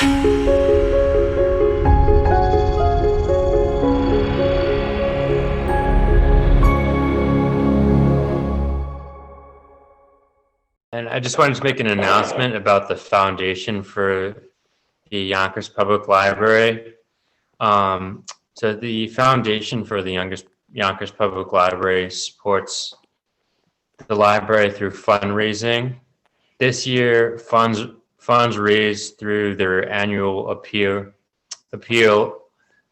And I just wanted to make an announcement about the foundation for the Yonkers Public Library. So the foundation for the Yonkers Public Library supports the library through fundraising. This year, funds raised through their annual appeal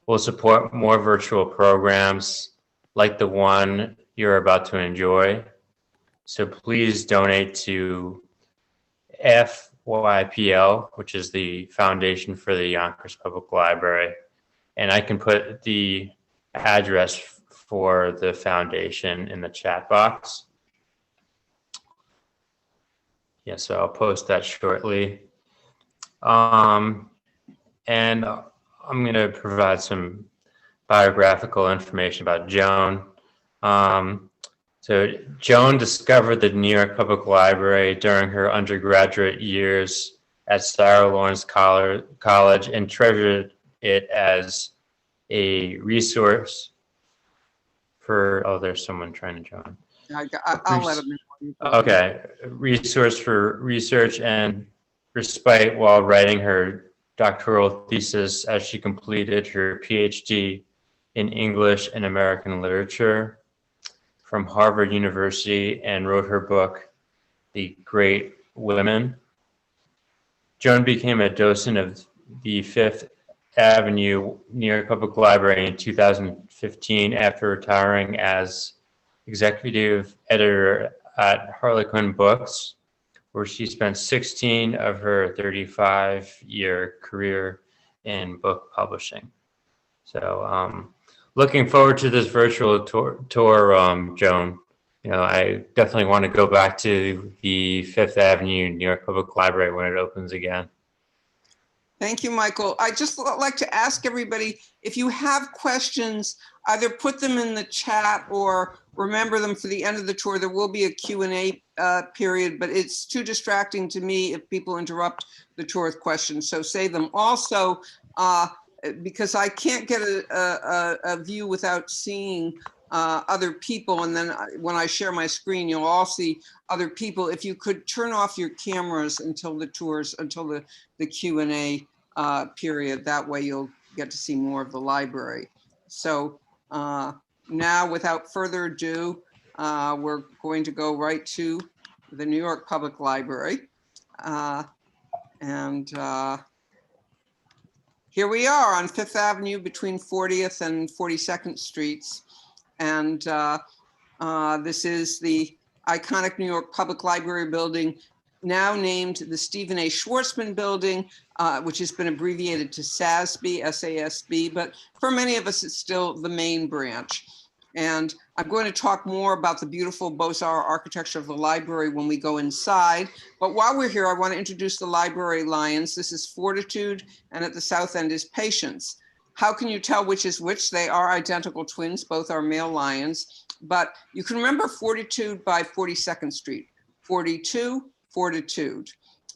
will support more virtual programs like the one you're about to enjoy. So please donate to YPL, which is the foundation for the Yonkers Public Library. And I can put the address for the foundation in the chat box. Yeah, so I'll post that shortly. And I'm going to provide some biographical information about Joan. So Joan discovered the New York Public Library during her undergraduate years at Sarah Lawrence College and treasured it as a resource for, oh, there's someone trying to join. I'll let them know. Okay, resource for research and respite while writing her doctoral thesis as she completed her PhD in English and American literature from Harvard University and wrote her book, The Great Women. Joan became a docent of the Fifth Avenue New York Public Library in 2015 after retiring as executive editor at Harlequin Books, where she spent 16 of her 35-year career in book publishing. So looking forward to this virtual tour, Joan. You know, I definitely want to go back to the Fifth Avenue New York Public Library when it opens again. Thank you, Michael. I just like to ask everybody, if you have questions, either put them in the chat or remember them for the end of the tour. There will be a Q&A period, but it's too distracting to me if people interrupt the tour with questions. So save them. Also, because I can't get a view without seeing other people, and then when I share my screen, you'll all see other people. If you could turn off your cameras until the tours, until the Q&A period, that way you'll get to see more of the library. So now, without further ado, we're going to go right to the New York Public Library. Here we are on Fifth Avenue between 40th and 42nd Streets. And this is the iconic New York Public Library building, now named the Stephen A. Schwarzman Building, which has been abbreviated to SASB, S-A-S-B, but for many of us, it's still the main branch. And I'm going to talk more about the beautiful Bozar architecture of the library when we go inside. But while we're here, I want to introduce the library lions. This is Fortitude, and at the south end is Patience. How can you tell which is which? They are identical twins, both are male lions. But you can remember Fortitude by 42nd Street. 42, Fortitude.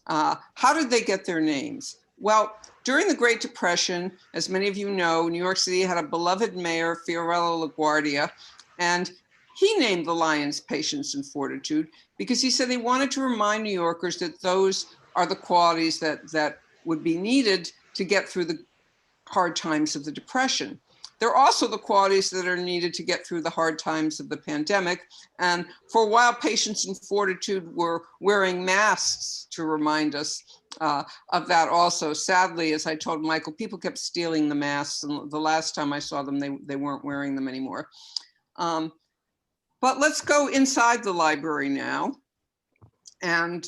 How did they get their names? Well, during the Great Depression, as many of you know, New York City had a beloved mayor, Fiorello LaGuardia, and he named the lions Patience and Fortitude because he said he wanted to remind New Yorkers that those are the qualities that would be needed to get through the hard times of the Depression. They're also the qualities that are needed to get through the hard times of the pandemic. And for a while, Patience and Fortitude were wearing masks to remind us of that also. Sadly, as I told Michael, people kept stealing the masks. And the last time I saw them, they weren't wearing them anymore. But let's go inside the library now. And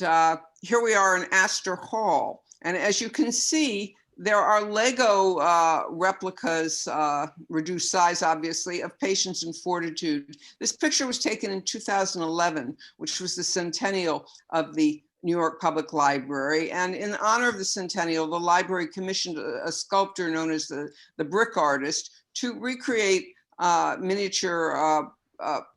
here we are in Astor Hall. And as you can see, there are Lego replicas, reduced size, obviously, of Patience and Fortitude. This picture was taken in 2011, which was the centennial of the New York Public Library. And in honor of the centennial, the library commissioned a sculptor known as the Brick Artist to recreate miniature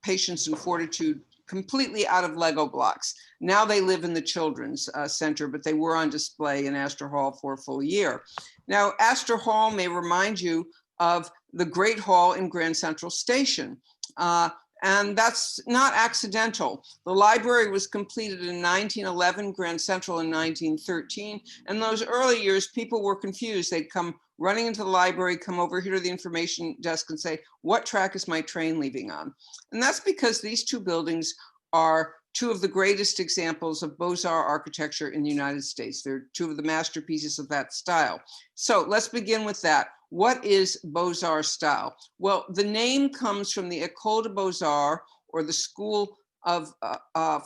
Patience and Fortitude completely out of Lego blocks. Now they live in the Children's Center, but they were on display in Astor Hall for a full year. Now, Astor Hall may remind you of the Great Hall in Grand Central Station. And that's not accidental. The library was completed in 1911, Grand Central in 1913. In those early years, people were confused. They'd come running into the library, come over here to the information desk and say, what track is my train leaving on? And that's because these two buildings are two of the greatest examples of Beaux-Arts architecture in the United States. They're two of the masterpieces of that style. So let's begin with that. What is Beaux-Arts style? Well, the name comes from the École de Beaux-Arts, or the School of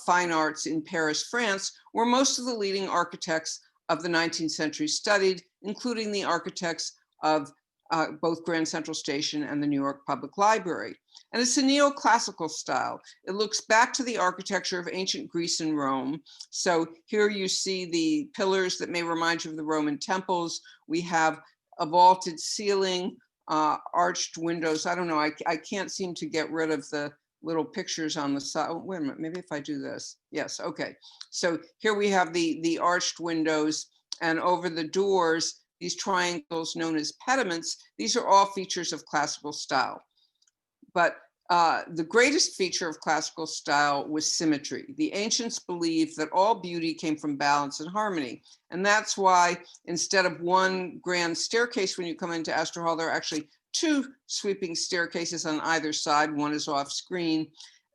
Fine Arts in Paris, France, where most of the leading architects of the 19th century studied, including the architects of both Grand Central Station and the New York Public Library. And it's a neoclassical style. It looks back to the architecture of ancient Greece and Rome. So here you see the pillars that may remind you of the Roman temples. We have a vaulted ceiling, arched windows. I don't know, I can't seem to get rid of the little pictures on the side. Oh, wait a minute, maybe if I do this. Yes, okay. So here we have the arched windows, and over the doors, these triangles known as pediments. These are all features of classical style. But the greatest feature of classical style was symmetry. The ancients believed that all beauty came from balance and harmony. And that's why instead of one grand staircase when you come into Astor Hall, there are actually two sweeping staircases on either side. One is off screen.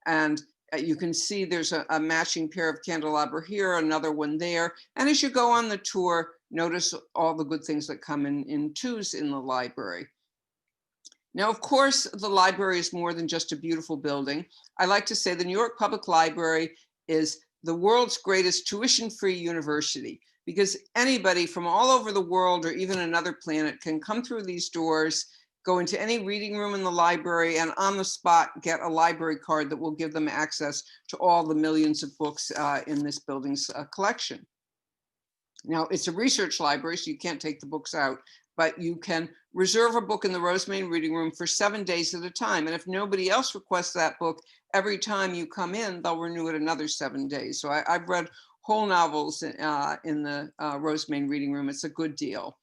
And you can see there's a matching pair of candelabra here, another one there. And as you go on the tour, notice all the good things that come in twos in the library. Now, of course, the library is more than just a beautiful building. I like to say the New York Public Library is the world's greatest tuition-free university, because anybody from all over the world or even another planet can come through these doors, go into any reading room in the library, and on the spot get a library card that will give them access to all the millions of books in this building's collection. Now, it's a research library, so you can't take the books out, but you can reserve a book in the Rosemary Reading Room for 7 days at a time. And if nobody else requests that book, every time you come in, they'll renew it another 7 days. So I've read whole novels in the Rosemary Reading Room. It's a good deal.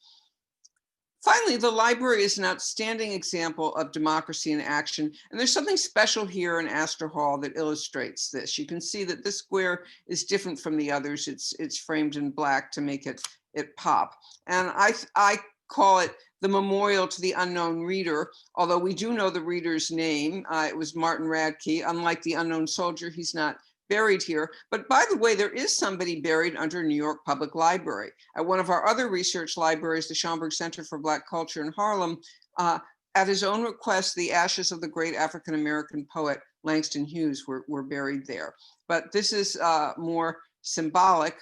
Finally, the library is an outstanding example of democracy in action. And there's something special here in Astor Hall that illustrates this. You can see that this square is different from the others. It's framed in black to make it pop. And I call it the memorial to the unknown reader, although we do know the reader's name. It was Martin Radke. Unlike the unknown soldier, he's not buried here. But by the way, there is somebody buried under New York Public Library. At one of our other research libraries, the Schomburg Center for Black Culture in Harlem, at his own request, the ashes of the great African-American poet Langston Hughes were buried there. But this is more symbolic.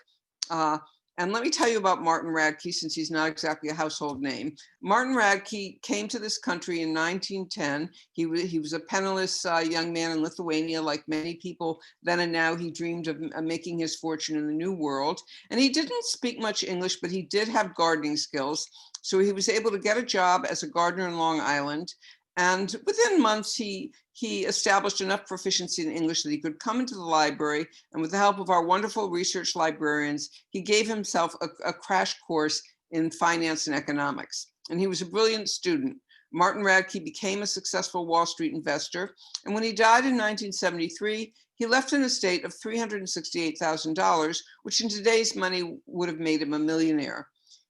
And let me tell you about Martin Radke, since he's not exactly a household name. Martin Radke came to this country in 1910. He was a penniless young man in Lithuania, like many people then and now. He dreamed of making his fortune in the New World. And he didn't speak much English, but he did have gardening skills. So he was able to get a job as a gardener in Long Island. And within months, he established enough proficiency in English that he could come into the library, and with the help of our wonderful research librarians, he gave himself a crash course in finance and economics. And he was a brilliant student. Martin Radke became a successful Wall Street investor, and when he died in 1973, he left an estate of $368,000, which in today's money would have made him a millionaire.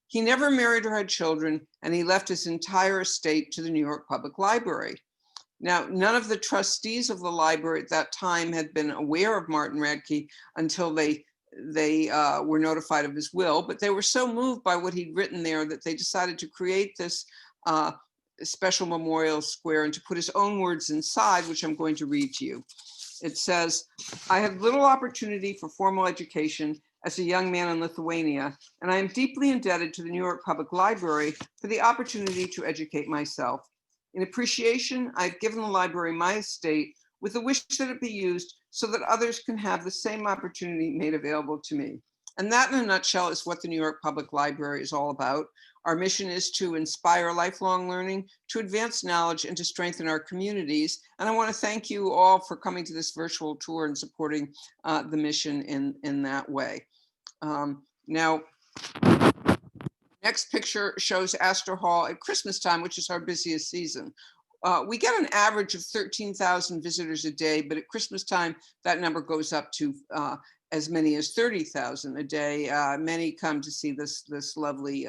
He never married or had children, and he left his entire estate to the New York Public Library. Now, none of the trustees of the library at that time had been aware of Martin Radke until they were notified of his will, but they were so moved by what he'd written there that they decided to create this special memorial square and to put his own words inside, which I'm going to read to you. It says, "I had little opportunity for formal education as a young man in Lithuania, and I am deeply indebted to the New York Public Library for the opportunity to educate myself. In appreciation, I've given the library my estate with the wish that it be used so that others can have the same opportunity made available to me. And that in a nutshell is what the New York Public Library is all about. Our mission is to inspire lifelong learning, to advance knowledge, and to strengthen our communities. And I want to thank you all for coming to this virtual tour and supporting the mission in that way. Now, next picture shows Astor Hall at Christmas time, which is our busiest season. We get an average of 13,000 visitors a day, but at Christmas time, that number goes up to as many as 30,000 a day. Many come to see this lovely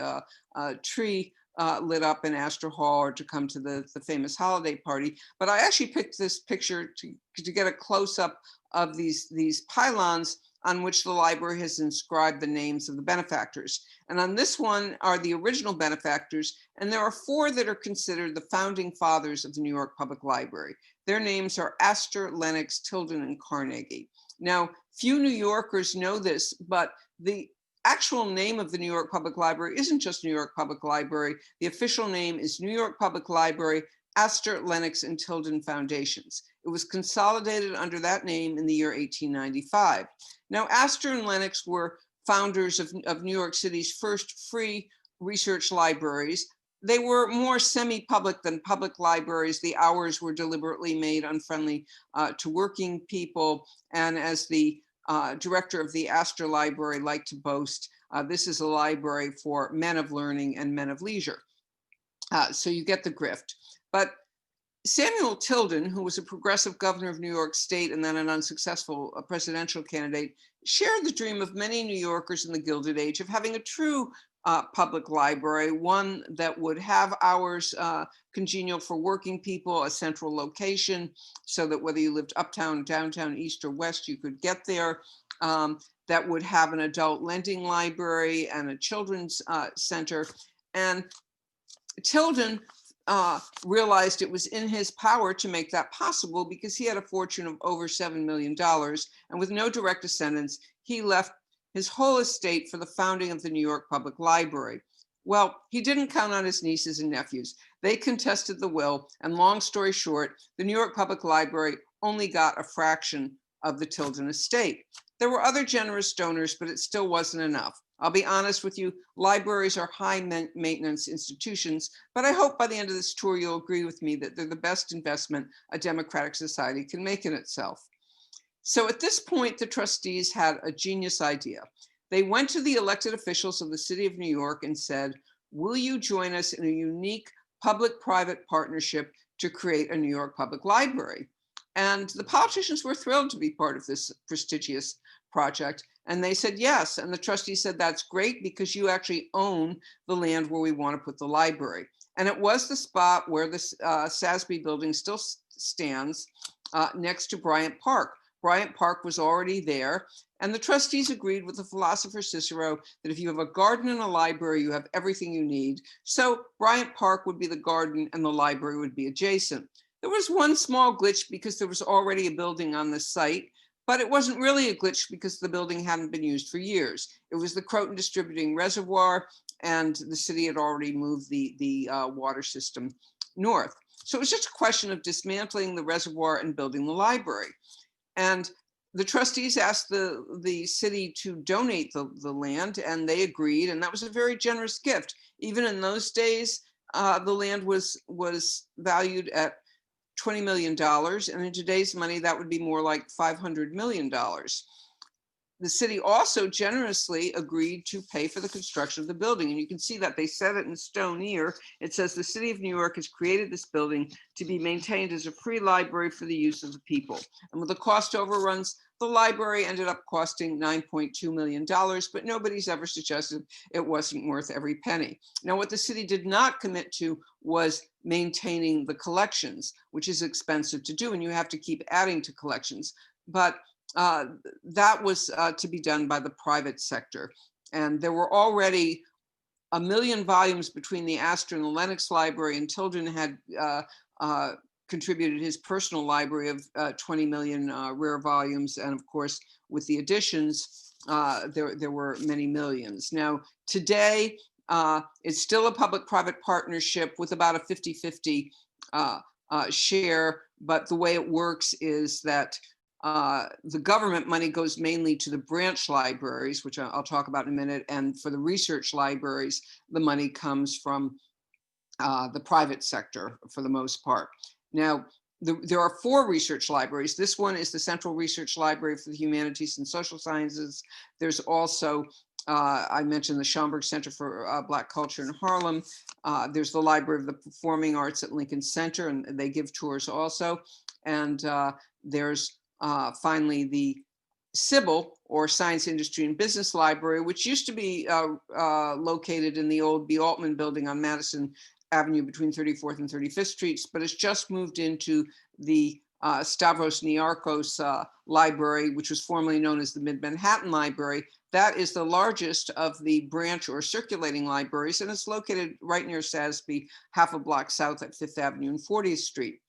tree lit up in Astor Hall, or to come to the famous holiday party. But I actually picked this picture to get a close-up of these pylons on which the library has inscribed the names of the benefactors. And on this one are the original benefactors, and there are 4 that are considered the founding fathers of the New York Public Library. Their names are Astor, Lennox, Tilden, and Carnegie. Now, few New Yorkers know this, but the actual name of the New York Public Library isn't just New York Public Library. The official name is New York Public Library, Astor, Lennox, and Tilden Foundations. It was consolidated under that name in the year 1895. Now, Astor and Lennox were founders of New York City's first free research libraries. They were more semi-public than public libraries. The hours were deliberately made unfriendly to working people. And as the director of the Astor Library liked to boast, this is a library for men of learning and men of leisure. So you get the grift. But Samuel Tilden, who was a progressive governor of New York State and then an unsuccessful presidential candidate, shared the dream of many New Yorkers in the Gilded Age of having a true public library, one that would have hours congenial for working people, a central location, so that whether you lived uptown, downtown, east, or west, you could get there, that would have an adult lending library and a children's center. And Tilden realized it was in his power to make that possible because he had a fortune of over $7 million. And with no direct descendants, he left his whole estate for the founding of the New York Public Library. Well, he didn't count on his nieces and nephews. They contested the will, and long story short, the New York Public Library only got a fraction of the Tilden estate. There were other generous donors, but it still wasn't enough. I'll be honest with you, libraries are high maintenance institutions, but I hope by the end of this tour, you'll agree with me that they're the best investment a democratic society can make in itself. So at this point, the trustees had a genius idea. They went to the elected officials of the city of New York and said, will you join us in a unique public-private partnership to create a New York Public Library? And the politicians were thrilled to be part of this prestigious project. And they said yes. And the trustees said, that's great because you actually own the land where we want to put the library. And it was the spot where the SASB building still stands next to Bryant Park. Bryant Park was already there. And the trustees agreed with the philosopher Cicero that if you have a garden and a library, you have everything you need. So Bryant Park would be the garden and the library would be adjacent. There was one small glitch because there was already a building on the site. But it wasn't really a glitch because the building hadn't been used for years. It was the Croton Distributing Reservoir, and the city had already moved the water system north. So it was just a question of dismantling the reservoir and building the library. And the trustees asked the city to donate the land, and they agreed, and that was a very generous gift. Even in those days, the land was valued at $20 million, and in today's money, that would be more like $500 million. The city also generously agreed to pay for the construction of the building. And you can see that they set it in stone here. It says the city of New York has created this building to be maintained as a free library for the use of the people. And with the cost overruns, the library ended up costing $9.2 million, but nobody's ever suggested it wasn't worth every penny. Now, what the city did not commit to was maintaining the collections, which is expensive to do, and you have to keep adding to collections. But that was to be done by the private sector. And there were already 1 million volumes between the Astor and the Lennox Library, and Tilden had contributed his personal library of 20 million rare volumes. And of course, with the additions, there were many millions. Now, today, it's still a public-private partnership with about a 50-50 share, but the way it works is that the government money goes mainly to the branch libraries, which I'll talk about in a minute. And for the research libraries, the money comes from the private sector for the most part. Now, there are 4 research libraries. This one is the Central Research Library for the Humanities and Social Sciences. There's also, I mentioned the Schomburg Center for Black Culture in Harlem. There's the Library of the Performing Arts at Lincoln Center, and they give tours also. And there's finally the SIBL, or Science, Industry, and Business Library, which used to be located in the old B. Altman building on Madison Avenue between 34th and 35th Streets, but it's just moved into the Stavros Niarchos Library, which was formerly known as the Mid-Manhattan Library. That is the largest of the branch or circulating libraries, and it's located right near SASB, half a block south at 5th Avenue and 40th Street.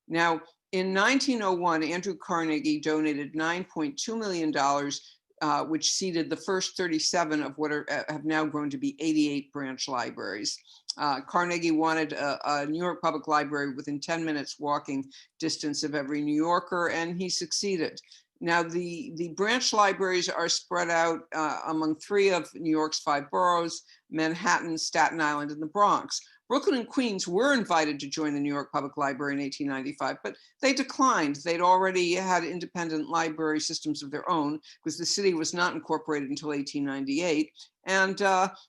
Now, in 1901, Andrew Carnegie donated $9.2 million, which seeded the first 37 of what have now grown to be 88 branch libraries. Carnegie wanted a New York Public Library within 10 minutes walking distance of every New Yorker, and he succeeded. Now, the branch libraries are spread out among 3 of New York's 5 boroughs: Manhattan, Staten Island, and the Bronx. Brooklyn and Queens were invited to join the New York Public Library in 1895, but they declined. They'd already had independent library systems of their own because the city was not incorporated until 1898. And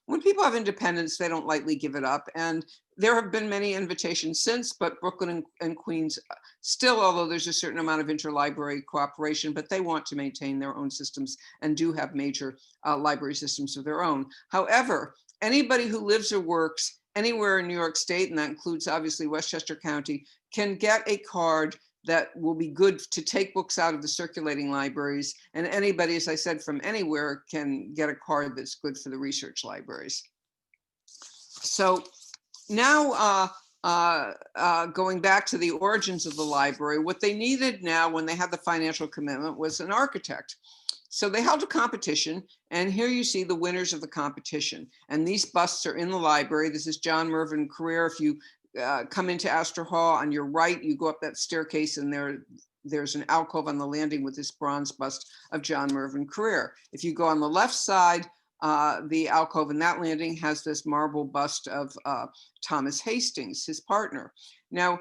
when people have independence, they don't lightly give it up. And there have been many invitations since, but Brooklyn and Queens still, although there's a certain amount of interlibrary cooperation, but they want to maintain their own systems and do have major library systems of their own. However, anybody who lives or works anywhere in New York State, and that includes obviously Westchester County, can get a card that will be good to take books out of the circulating libraries. And anybody, as I said, from anywhere can get a card that's good for the research libraries. So now going back to the origins of the library, what they needed now when they had the financial commitment was an architect. So they held a competition, and here you see the winners of the competition. And these busts are in the library. This is John Marvin Carrera. If you come into Astor Hall, on your right, you go up that staircase, and there's an alcove on the landing with this bronze bust of John Marvin Carrera. If you go on the left side, the alcove in that landing has this marble bust of Thomas Hastings, his partner. Now,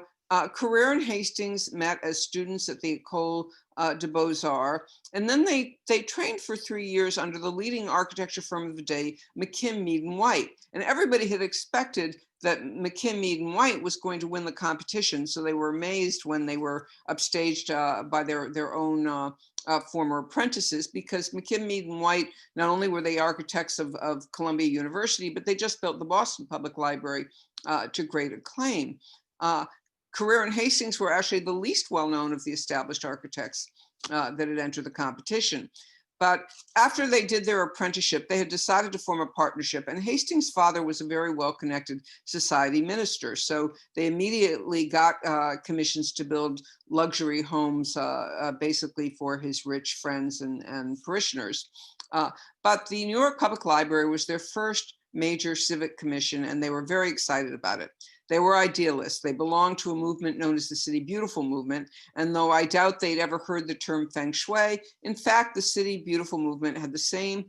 Carrera and Hastings met as students at the École de Beaux-Arts, and then they trained for 3 years under the leading architecture firm of the day, McKim, Mead and White. And everybody had expected that McKim, Mead and White was going to win the competition, so they were amazed when they were upstaged by their own former apprentices, because McKim, Mead and White, not only were they architects of Columbia University, but they just built the Boston Public Library to great acclaim. Carrera and Hastings were actually the least well-known of the established architects that had entered the competition. But after they did their apprenticeship, they had decided to form a partnership, and Hastings' father was a very well-connected society minister. So they immediately got commissions to build luxury homes, basically for his rich friends and parishioners. But the New York Public Library was their first major civic commission, and they were very excited about it. They were idealists. They belonged to a movement known as the City Beautiful movement. And though I doubt they'd ever heard the term feng shui, in fact, the City Beautiful movement had the same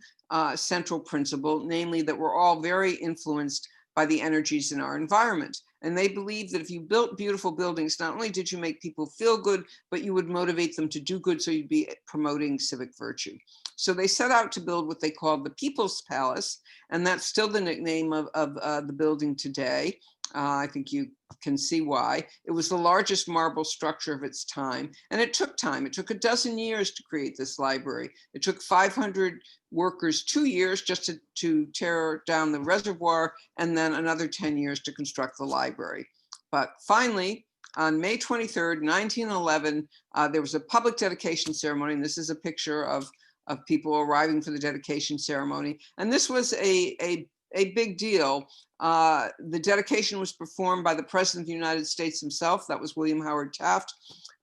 central principle, namely that we're all very influenced by the energies in our environment. And they believed that if you built beautiful buildings, not only did you make people feel good, but you would motivate them to do good, so you'd be promoting civic virtue. So they set out to build what they called the People's Palace, and that's still the nickname of the building today. I think you can see why. It was the largest marble structure of its time, and it took time. It took 12 years to create this library. It took 500 workers 2 years just to tear down the reservoir, and then another 10 years to construct the library. But finally, on May 23rd, 1911, there was a public dedication ceremony, and this is a picture of people arriving for the dedication ceremony. And this was a big deal. The dedication was performed by the President of the United States himself. That was William Howard Taft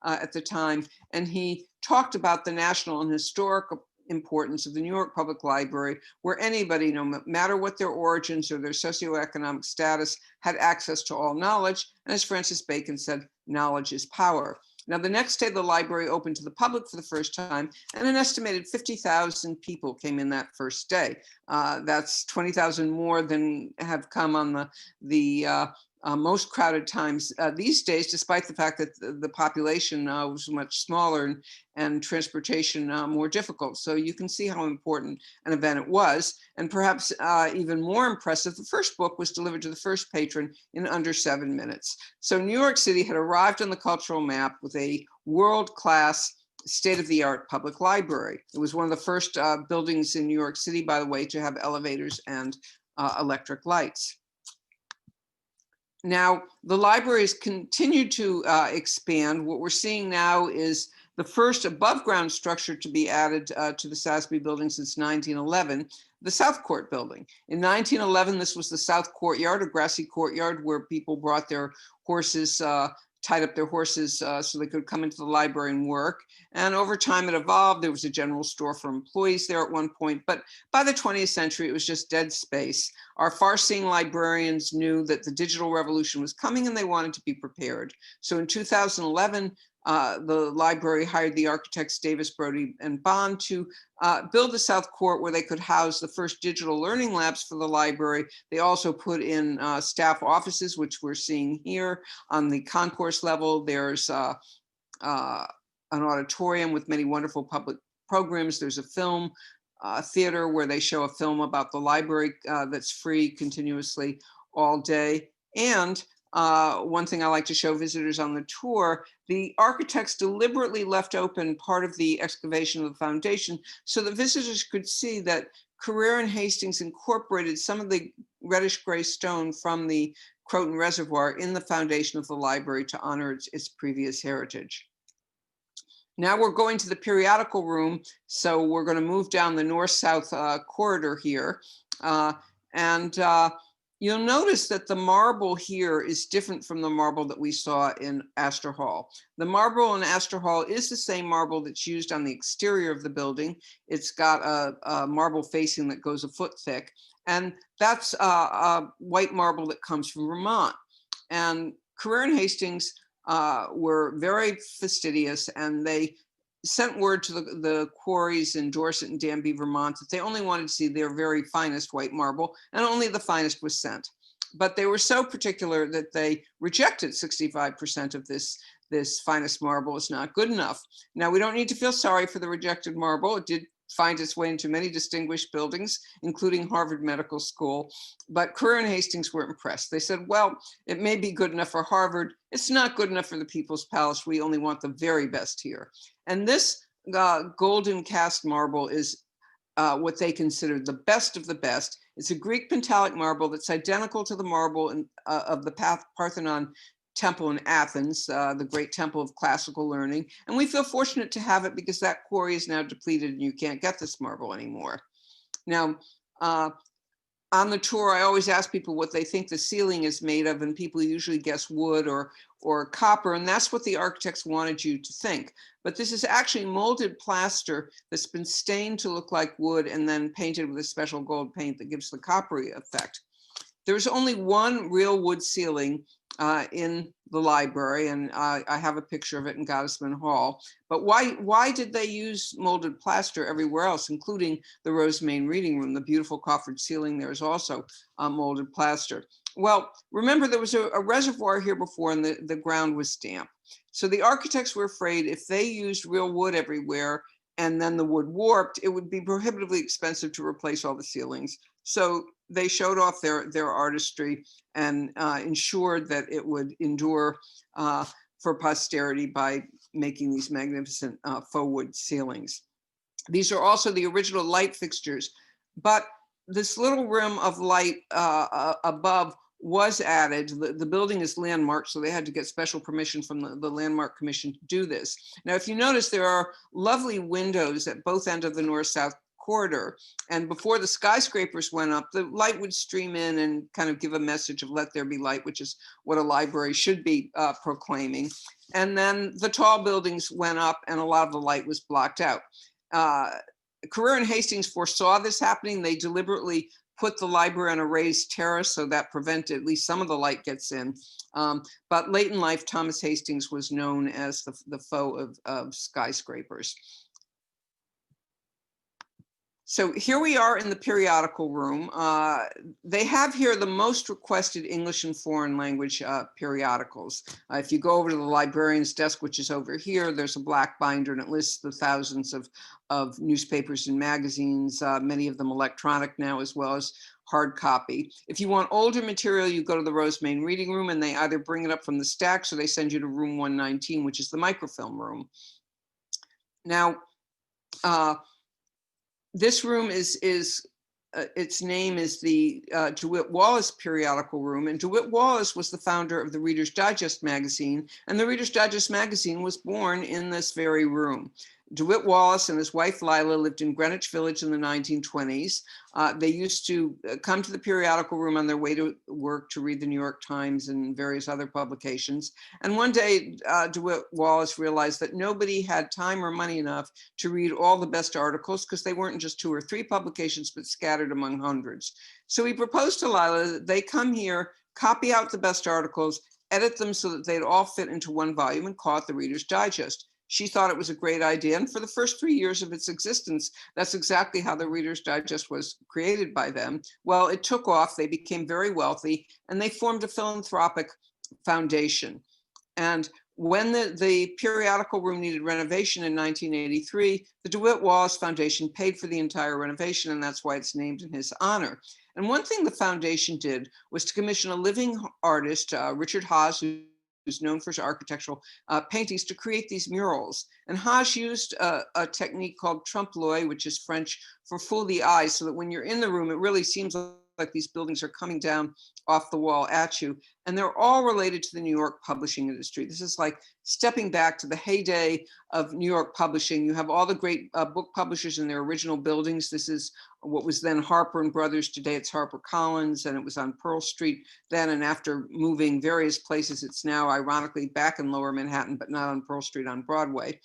at the time. And he talked about the national and historic importance of the New York Public Library, where anybody, no matter what their origins or their socioeconomic status, had access to all knowledge. And as Francis Bacon said, knowledge is power. Now, the next day, the library opened to the public for the first time, and an estimated 50,000 people came in that first day. That's 20,000 more than have come on the most crowded times these days, despite the fact that the population was much smaller and transportation more difficult. So you can see how important an event it was. And perhaps even more impressive, the first book was delivered to the first patron in under 7 minutes. So New York City had arrived on the cultural map with a world-class, state-of-the-art public library. It was one of the first buildings in New York City, by the way, to have elevators and electric lights. Now, the library has continued to expand. What we're seeing now is the first above ground structure to be added to the SASB building since 1911, the South Court building. In 1911, this was the South Courtyard, a grassy courtyard where people brought their horses, tied up their horses so they could come into the library and work. And over time it evolved. There was a general store for employees there at one point, but by the 20th century, it was just dead space. Our far-seeing librarians knew that the digital revolution was coming and they wanted to be prepared. So in 2011, the library hired the architects Davis, Brody, and Bond to build the South Court where they could house the first digital learning labs for the library. They also put in staff offices, which we're seeing here. On the concourse level, there's an auditorium with many wonderful public programs. There's a film theater where they show a film about the library that's free continuously all day. And one thing I like to show visitors on the tour, the architects deliberately left open part of the excavation of the foundation so that visitors could see that Carrera and Hastings incorporated some of the reddish gray stone from the Croton Reservoir in the foundation of the library to honor its previous heritage. Now we're going to the periodical room. So we're going to move down the north-south corridor here. You'll notice that the marble here is different from the marble that we saw in Astor Hall. The marble in Astor Hall is the same marble that's used on the exterior of the building. It's got a marble facing that goes a foot thick. And that's a white marble that comes from Vermont. And Carrera and Hastings were very fastidious, and they sent word to the quarries in Dorset and Danby, Vermont, that they only wanted to see their very finest white marble, and only the finest was sent. But they were so particular that they rejected 65% of this finest marble is not good enough. Now, we don't need to feel sorry for the rejected marble. It did find its way into many distinguished buildings, including Harvard Medical School. But Carrera and Hastings were impressed. They said, well, it may be good enough for Harvard. It's not good enough for the People's Palace. We only want the very best here. And this golden cast marble is what they considered the best of the best. It's a Greek pentalic marble that's identical to the marble of the Parthenon Temple in Athens, the great temple of classical learning. And we feel fortunate to have it because that quarry is now depleted and you can't get this marble anymore. Now, on the tour, I always ask people what they think the ceiling is made of, and people usually guess wood or copper, and that's what the architects wanted you to think. But this is actually molded plaster that's been stained to look like wood and then painted with a special gold paint that gives the coppery effect. There's only one real wood ceiling in the library, and I have a picture of it in Goddessman Hall. But why did they use molded plaster everywhere else, including the Rosemain Reading Room? The beautiful coffered ceiling there is also molded plaster. Well, remember there was a reservoir here before, and the ground was damp. So the architects were afraid if they used real wood everywhere and then the wood warped, it would be prohibitively expensive to replace all the ceilings. So they showed off their artistry and ensured that it would endure for posterity by making these magnificent faux wood ceilings. These are also the original light fixtures, but this little rim of light above was added. The building is landmarked, so they had to get special permission from the Landmark Commission to do this. Now, if you notice, there are lovely windows at both ends of the north-south corridor. And before the skyscrapers went up, the light would stream in and kind of give a message of let there be light, which is what a library should be proclaiming. And then the tall buildings went up and a lot of the light was blocked out. Carrera and Hastings foresaw this happening. They deliberately put the library on a raised terrace so that prevented, at least some of the light gets in. But late in life, Thomas Hastings was known as the foe of skyscrapers. So here we are in the periodical room. They have here the most requested English and foreign language periodicals. If you go over to the librarian's desk, which is over here, there's a black binder and it lists the thousands of newspapers and magazines, many of them electronic now, as well as hard copy. If you want older material, you go to the Rosemain Reading Room and they either bring it up from the stacks or they send you to room 119, which is the microfilm room. Now, this room is its name is the Dewitt Wallace Periodical Room, and Dewitt Wallace was the founder of the Reader's Digest magazine, and the Reader's Digest magazine was born in this very room. Dewitt Wallace and his wife Lila lived in Greenwich Village in the 1920s. They used to come to the periodical room on their way to work to read the New York Times and various other publications. And one day, Dewitt Wallace realized that nobody had time or money enough to read all the best articles because they weren't in just 2 or 3 publications, but scattered among hundreds. So he proposed to Lila that they come here, copy out the best articles, edit them so that they'd all fit into one volume and call it the Reader's Digest. She thought it was a great idea. And for the first 3 years of its existence, that's exactly how the Reader's Digest was created by them. Well, it took off, they became very wealthy, and they formed a philanthropic foundation. And when the periodical room needed renovation in 1983, the Dewitt Wallace Foundation paid for the entire renovation, and that's why it's named in his honor. And one thing the foundation did was to commission a living artist, Richard Haas, who's known for his architectural paintings, to create these murals. And Haas used a technique called trompe-l'oeil, which is French for fool the eye, so that when you're in the room, it really seems like these buildings are coming down off the wall at you. And they're all related to the New York publishing industry. This is like stepping back to the heyday of New York publishing. You have all the great book publishers in their original buildings. This is what was then Harper and Brothers. Today it's HarperCollins, and it was on Pearl Street then. And after moving various places, it's now ironically back in Lower Manhattan, but not on Pearl Street, on Broadway.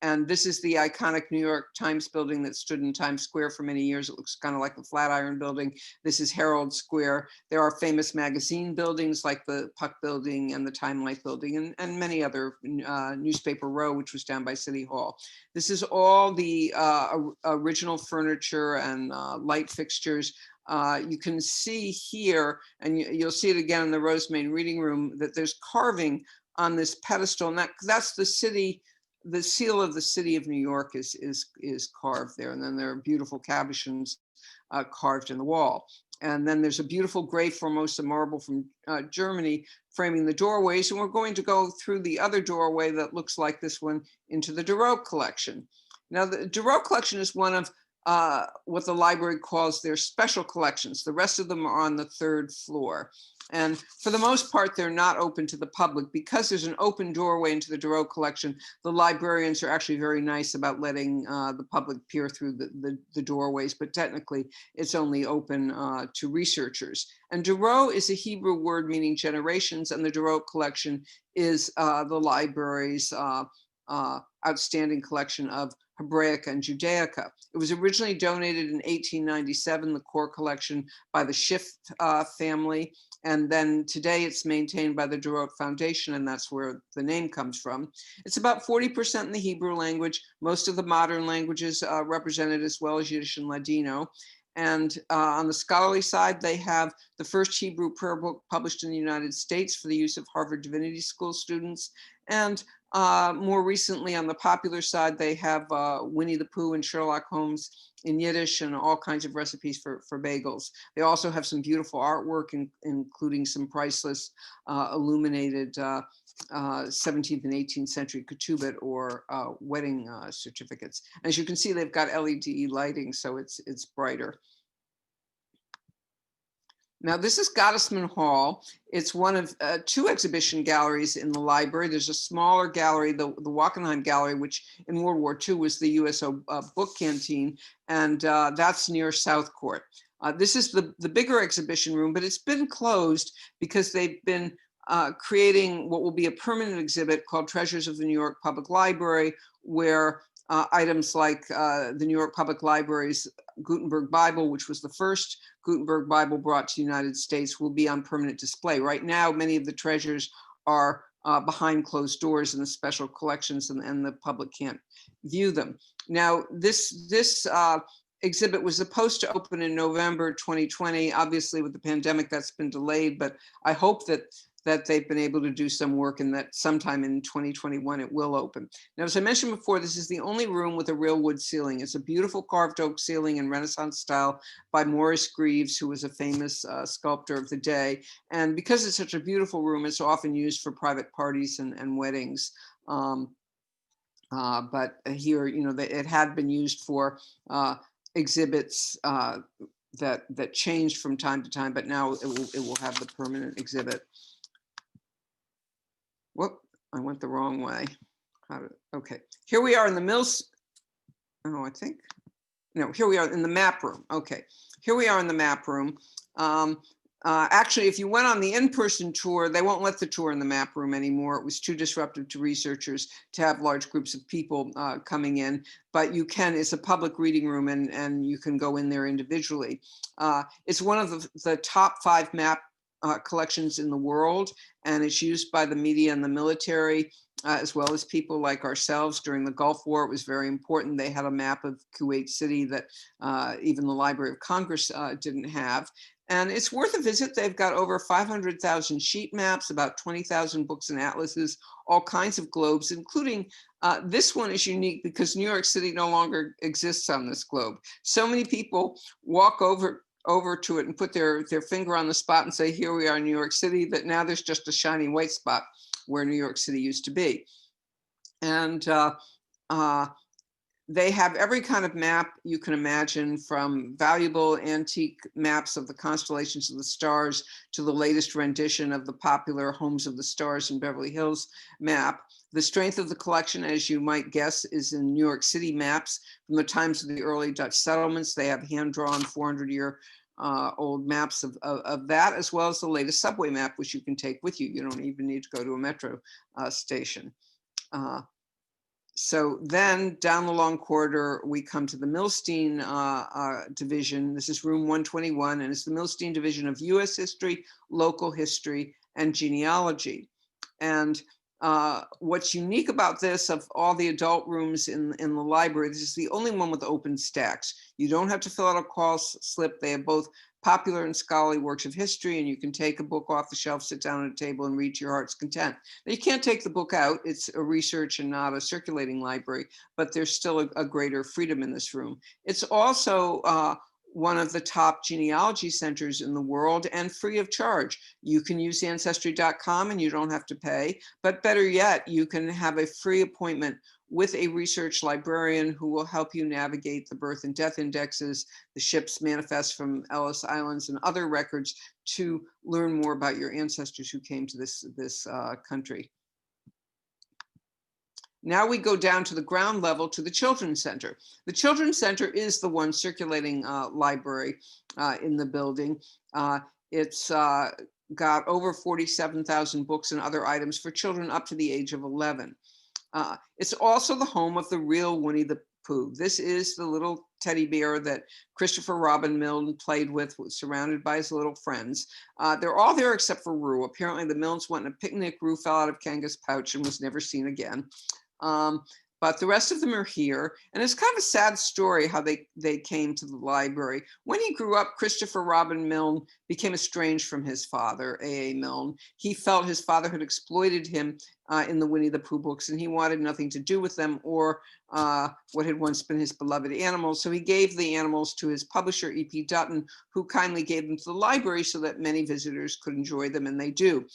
And this is the iconic New York Times building that stood in Times Square for many years. It looks kind of like the Flatiron building. This is Herald Square. There are famous magazine buildings like the Puck building and the Time Light building, and many other, Newspaper Row, which was down by City Hall. This is all the original furniture and light fixtures. You can see here, and you'll see it again in the Rosemain Reading Room, that there's carving on this pedestal, and that's the city. The seal of the city of New York is carved there, and then there are beautiful cabochons carved in the wall. And then there's a beautiful gray Formosa marble from Germany framing the doorways, and we're going to go through the other doorway that looks like this one into the Darrell Collection. Now, the Darrell Collection is one of what the library calls their special collections. The rest of them are on the 3rd floor. And for the most part, they're not open to the public. Because there's an open doorway into the Darrell Collection, the librarians are actually very nice about letting the public peer through the doorways, but technically it's only open to researchers. And Darrell is a Hebrew word meaning generations, and the Darrell Collection is the library's outstanding collection of Hebraica and Judaica. It was originally donated in 1897, the core collection, by the Schiff family. And then today it's maintained by the Darrell Foundation, and that's where the name comes from. It's about 40% in the Hebrew language, most of the modern languages represented, as well as Yiddish and Ladino. And on the scholarly side, they have the first Hebrew prayer book published in the United States for the use of Harvard Divinity School students. And more recently, on the popular side, they have Winnie the Pooh and Sherlock Holmes in Yiddish, and all kinds of recipes for bagels. They also have some beautiful artwork, including some priceless illuminated 17th and 18th century ketubot or wedding certificates. As you can see, they've got LED lighting, so it's brighter. Now, this is Goddessman Hall. It's one of 2 exhibition galleries in the library. There's a smaller gallery, the Wackenheim Gallery, which in World War II was the USO book canteen, and that's near South Court. This is the bigger exhibition room, but it's been closed because they've been creating what will be a permanent exhibit called Treasures of the New York Public Library, where items like the New York Public Library's Gutenberg Bible, which was the first Gutenberg Bible brought to the United States, will be on permanent display. Right now, many of the treasures are behind closed doors in the special collections, and the public can't view them. Now, this exhibit was supposed to open in November 2020. Obviously, with the pandemic, that's been delayed, but I hope that they've been able to do some work and that sometime in 2021 it will open. Now, as I mentioned before, this is the only room with a real wood ceiling. It's a beautiful carved oak ceiling in Renaissance style by Morris Greaves, who was a famous sculptor of the day. And because it's such a beautiful room, it's often used for private parties and weddings. But here, it had been used for exhibits that changed from time to time, but now it will have the permanent exhibit. Whoop, I went the wrong way. Okay, here we are in the Mills. Oh, I think, no, here we are in the map room. Okay, here we are in the map room. Actually, if you went on the in-person tour, they won't let the tour in the map room anymore. It was too disruptive to researchers to have large groups of people coming in, but you can, it's a public reading room, and you can go in there individually. It's one of the top 5 map collections in the world, and it's used by the media and the military, as well as people like ourselves. During the Gulf War, it was very important. They had a map of Kuwait City that even the Library of Congress didn't have. And it's worth a visit. They've got over 500,000 sheet maps, about 20,000 books and atlases, all kinds of globes, including this one is unique because New York City no longer exists on this globe. So many people walk over to it and put their finger on the spot and say, here we are in New York City, that now there's just a shiny white spot where New York City used to be. And they have every kind of map you can imagine, from valuable antique maps of the constellations of the stars to the latest rendition of the popular Homes of the Stars in Beverly Hills map. The strength of the collection, as you might guess, is in New York City maps from the times of the early Dutch settlements. They have hand-drawn 400-year-old maps of that, as well as the latest subway map, which you can take with you. You don't even need to go to a metro station. So then down the long corridor, we come to the Milstein division. This is room 121, and it's the Milstein division of US history, local history, and genealogy. And what's unique about this, of all the adult rooms in the library, this is the only one with open stacks. You don't have to fill out a call slip. They have both popular and scholarly works of history, and you can take a book off the shelf, sit down at a table, and read to your heart's content. Now, you can't take the book out. It's a research and not a circulating library, but there's still a greater freedom in this room. It's also one of the top genealogy centers in the world, and free of charge. You can use ancestry.com and you don't have to pay, but better yet, you can have a free appointment with a research librarian who will help you navigate the birth and death indexes, the ship's manifests from Ellis Islands, and other records to learn more about your ancestors who came to this country. Now we go down to the ground level to the Children's Center. The Children's Center is the one circulating library in the building. It's got over 47,000 books and other items for children up to the age of 11. It's also the home of the real Winnie the Pooh. This is the little teddy bear that Christopher Robin Milne played with, surrounded by his little friends. They're all there except for Roo. Apparently the Milnes went on a picnic. Roo fell out of Kanga's pouch and was never seen again. But the rest of them are here. And it's kind of a sad story how they came to the library. When he grew up, Christopher Robin Milne became estranged from his father, A.A. Milne. He felt his father had exploited him in the Winnie the Pooh books, and he wanted nothing to do with them or what had once been his beloved animals. So he gave the animals to his publisher, E.P. Dutton, who kindly gave them to the library so that many visitors could enjoy them, and they do.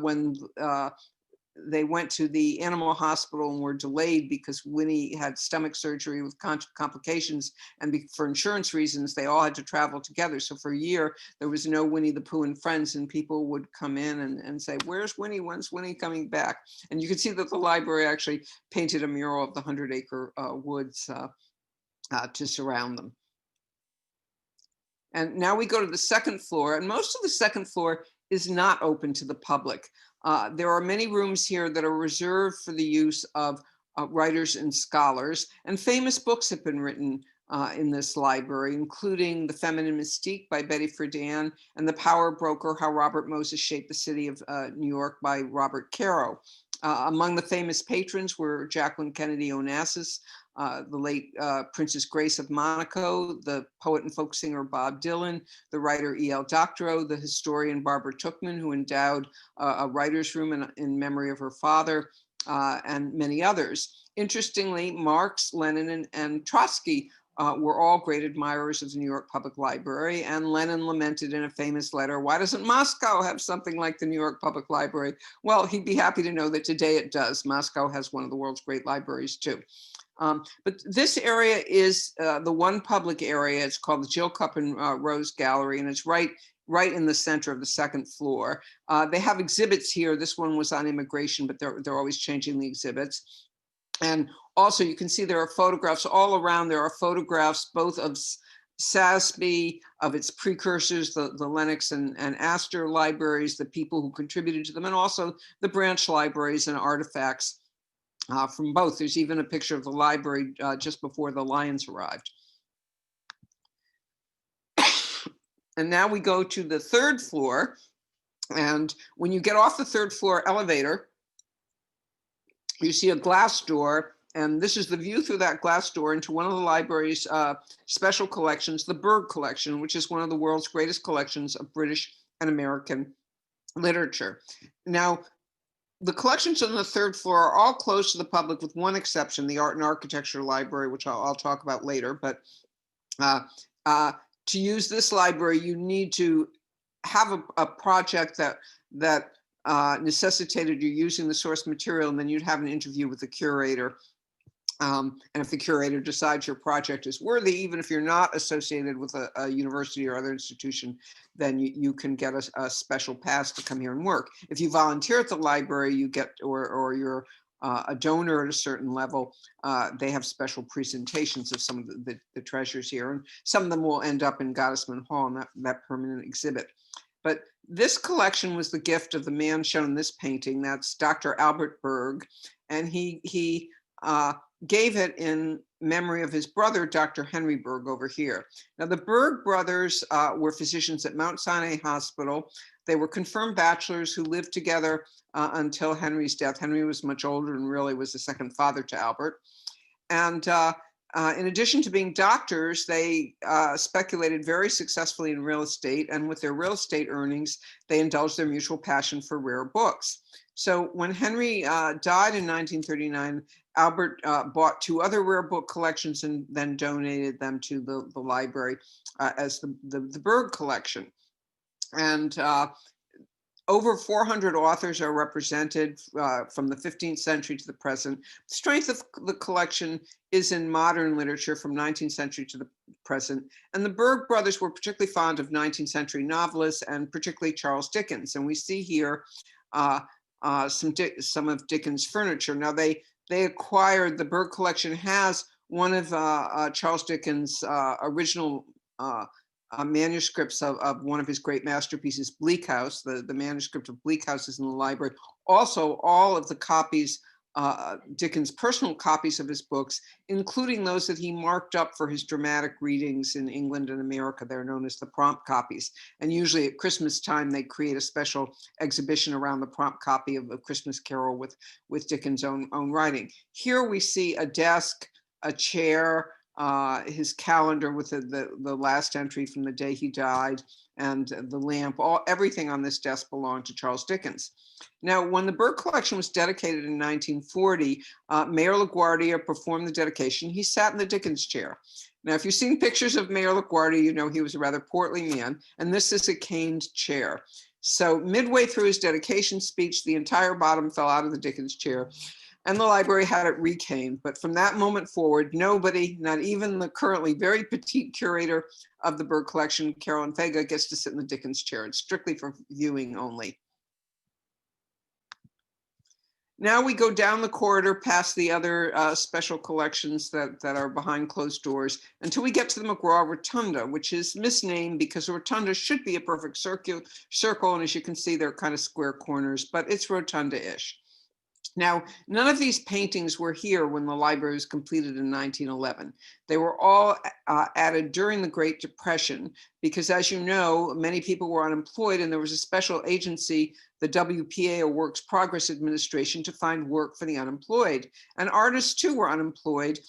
When they went to the animal hospital and were delayed because Winnie had stomach surgery with complications, and for insurance reasons, they all had to travel together. So for a year, there was no Winnie the Pooh and Friends, and people would come in and say, where's Winnie? When's Winnie coming back? And you can see that the library actually painted a mural of the 100-acre woods to surround them. And now we go to the second floor, and most of the second floor is not open to the public. There are many rooms here that are reserved for the use of writers and scholars. And famous books have been written in this library, including The Feminine Mystique by Betty Friedan and The Power Broker, How Robert Moses Shaped the City of New York by Robert Caro. Among the famous patrons were Jacqueline Kennedy Onassis, the late Princess Grace of Monaco, the poet and folk singer Bob Dylan, the writer E.L. Doctorow, the historian Barbara Tuchman, who endowed a writer's room in memory of her father, and many others. Interestingly, Marx, Lenin, and Trotsky were all great admirers of the New York Public Library, and Lenin lamented in a famous letter, "Why doesn't Moscow have something like the New York Public Library?" Well, he'd be happy to know that today it does. Moscow has one of the world's great libraries too. But this area is the one public area. It's called the Jill Cup and Rose Gallery, and it's right in the center of the second floor. They have exhibits here. This one was on immigration, but they're always changing the exhibits. And also you can see there are photographs all around. There are photographs both of SASB, of its precursors, the Lenox and Astor libraries, the people who contributed to them, and also the branch libraries and artifacts from both. There's even a picture of the library just before the Lions arrived. And now we go to the third floor. And when you get off the third floor elevator, you see a glass door. And this is the view through that glass door into one of the library's special collections, the Berg Collection, which is one of the world's greatest collections of British and American literature. Now, the collections on the third floor are all closed to the public with one exception, the Art and Architecture Library, which I'll talk about later. But to use this library, you need to have a project that necessitated you using the source material, and then you'd have an interview with the curator. And if the curator decides your project is worthy, even if you're not associated with a university or other institution, then you can get a special pass to come here and work. If you volunteer at the library, you get, or you're a donor at a certain level, they have special presentations of some of the treasures here. And some of them will end up in Goddessman Hall in that permanent exhibit. But this collection was the gift of the man shown in this painting. That's Dr. Albert Berg. And he gave it in memory of his brother, Dr. Henry Berg, over here. Now, the Berg brothers were physicians at Mount Sinai Hospital. They were confirmed bachelors who lived together until Henry's death. Henry was much older and really was the second father to Albert. And in addition to being doctors, they speculated very successfully in real estate, and with their real estate earnings, they indulged their mutual passion for rare books. So when Henry died in 1939, Albert bought two other rare book collections and then donated them to the library as the Berg Collection. And over 400 authors are represented from the 15th century to the present. The strength of the collection is in modern literature from 19th century to the present. And the Berg brothers were particularly fond of 19th century novelists, and particularly Charles Dickens. And we see here some of Dickens' furniture. Now they acquired, the Berg Collection has one of Charles Dickens' original manuscripts of one of his great masterpieces, Bleak House. The manuscript of Bleak House is in the library. Also, all of the copies, Dickens' personal copies of his books, including those that he marked up for his dramatic readings in England and America. They're known as the prompt copies. And usually at Christmas time, they create a special exhibition around the prompt copy of A Christmas Carol with Dickens' own writing. Here we see a desk, a chair, his calendar with the last entry from the day he died, and the lamp. Everything on this desk belonged to Charles Dickens. Now, when the Berg Collection was dedicated in 1940, Mayor LaGuardia performed the dedication. He sat in the Dickens chair. Now, if you've seen pictures of Mayor LaGuardia, you know he was a rather portly man, and this is a caned chair. So midway through his dedication speech, the entire bottom fell out of the Dickens chair, and the library had it recaned. But from that moment forward, nobody, not even the currently very petite curator of the Berg Collection, Carolyn Fega, gets to sit in the Dickens chair. It's strictly for viewing only. Now we go down the corridor past the other special collections that are behind closed doors until we get to the Mcgraw Rotunda, which is misnamed because a rotunda should be a perfect circle. And as you can see, they're kind of square corners, but it's rotunda-ish. Now, none of these paintings were here when the library was completed in 1911. They were all added during the Great Depression because, as you know, many people were unemployed and there was a special agency, the WPA, or Works Progress Administration, to find work for the unemployed. And artists too were unemployed.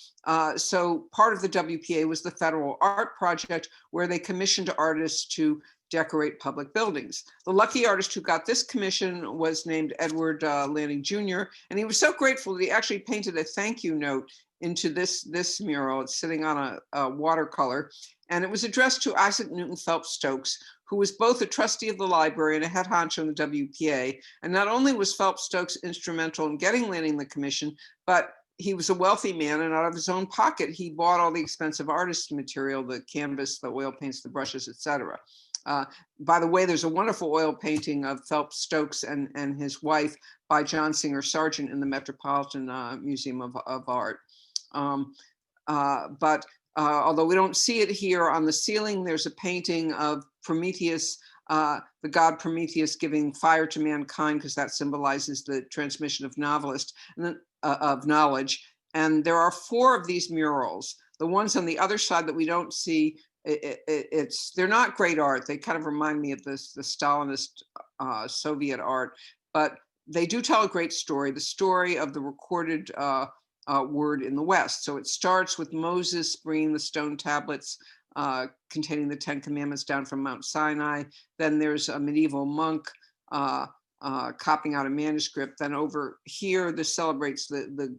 So part of the WPA was the Federal Art Project, where they commissioned artists to decorate public buildings. The lucky artist who got this commission was named Edward Lanning Jr. And he was so grateful that he actually painted a thank you note into this mural. It's sitting on a watercolor. And it was addressed to Isaac Newton Phelps Stokes, who was both a trustee of the library and a head honcho in the WPA. And not only was Phelps Stokes instrumental in getting Lanning the commission, but he was a wealthy man, and out of his own pocket, he bought all the expensive artist material, the canvas, the oil paints, the brushes, etc. By the way, there's a wonderful oil painting of Phelps Stokes and his wife by John Singer Sargent in the Metropolitan Museum of Art. Although we don't see it here on the ceiling, there's a painting of Prometheus, the god Prometheus giving fire to mankind, because that symbolizes the transmission of of knowledge. And there are 4 of these murals. The ones on the other side that we don't see, they're not great art. They kind of remind me of the Stalinist Soviet art, but they do tell a great story, the story of the recorded word in the West. So it starts with Moses bringing the stone tablets containing the 10 Commandments down from Mount Sinai. Then there's a medieval monk copying out a manuscript. Then over here, this celebrates the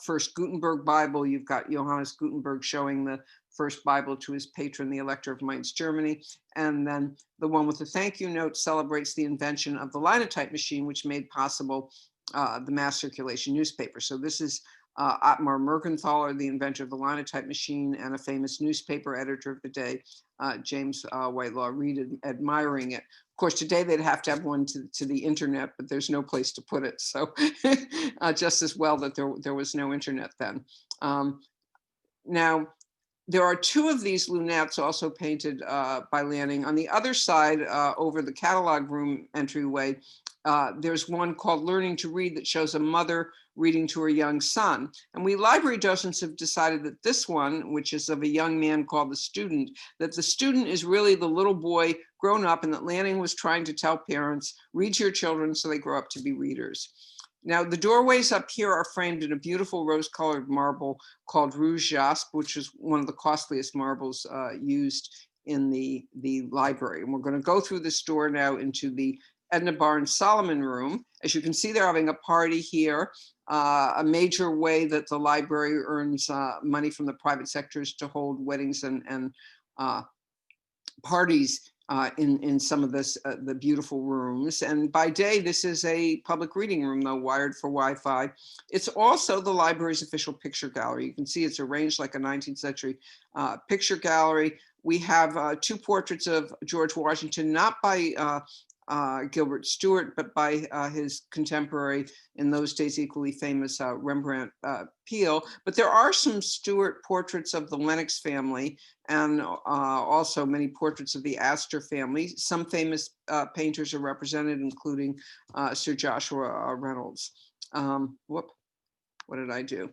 first Gutenberg Bible. You've got Johannes Gutenberg showing the first Bible to his patron, the Elector of Mainz, Germany. And then the one with the thank you note celebrates the invention of the linotype machine, which made possible the mass circulation newspaper. So this is Ottmar Mergenthaler, the inventor of the linotype machine, and a famous newspaper editor of the day, James Whitelaw Reid, admiring it. Of course, today they'd have to have one to the internet, but there's no place to put it. So just as well that there was no internet then. Now, there are 2 of these lunettes also painted by Lanning. On the other side, over the catalog room entryway, there's one called Learning to Read that shows a mother reading to her young son. And we library docents have decided that this one, which is of a young man called the student, that the student is really the little boy grown up, and that Lanning was trying to tell parents, read to your children so they grow up to be readers. Now, the doorways up here are framed in a beautiful rose-colored marble called Rouge Jaspe, which is one of the costliest marbles used in the library. And we're going to go through this door now into the Edna Barnes Solomon room. As you can see, they're having a party here. A major way that the library earns money from the private sectors to hold weddings and parties in some of the beautiful rooms. And by day, this is a public reading room, though, wired for Wi-Fi. It's also the library's official picture gallery. You can see it's arranged like a 19th century picture gallery. We have 2 portraits of George Washington, not by Gilbert Stuart, but by his contemporary, in those days equally famous, Rembrandt Peale. But there are some Stuart portraits of the Lennox family, and also many portraits of the Astor family. Some famous painters are represented, including Sir Joshua Reynolds. What did I do?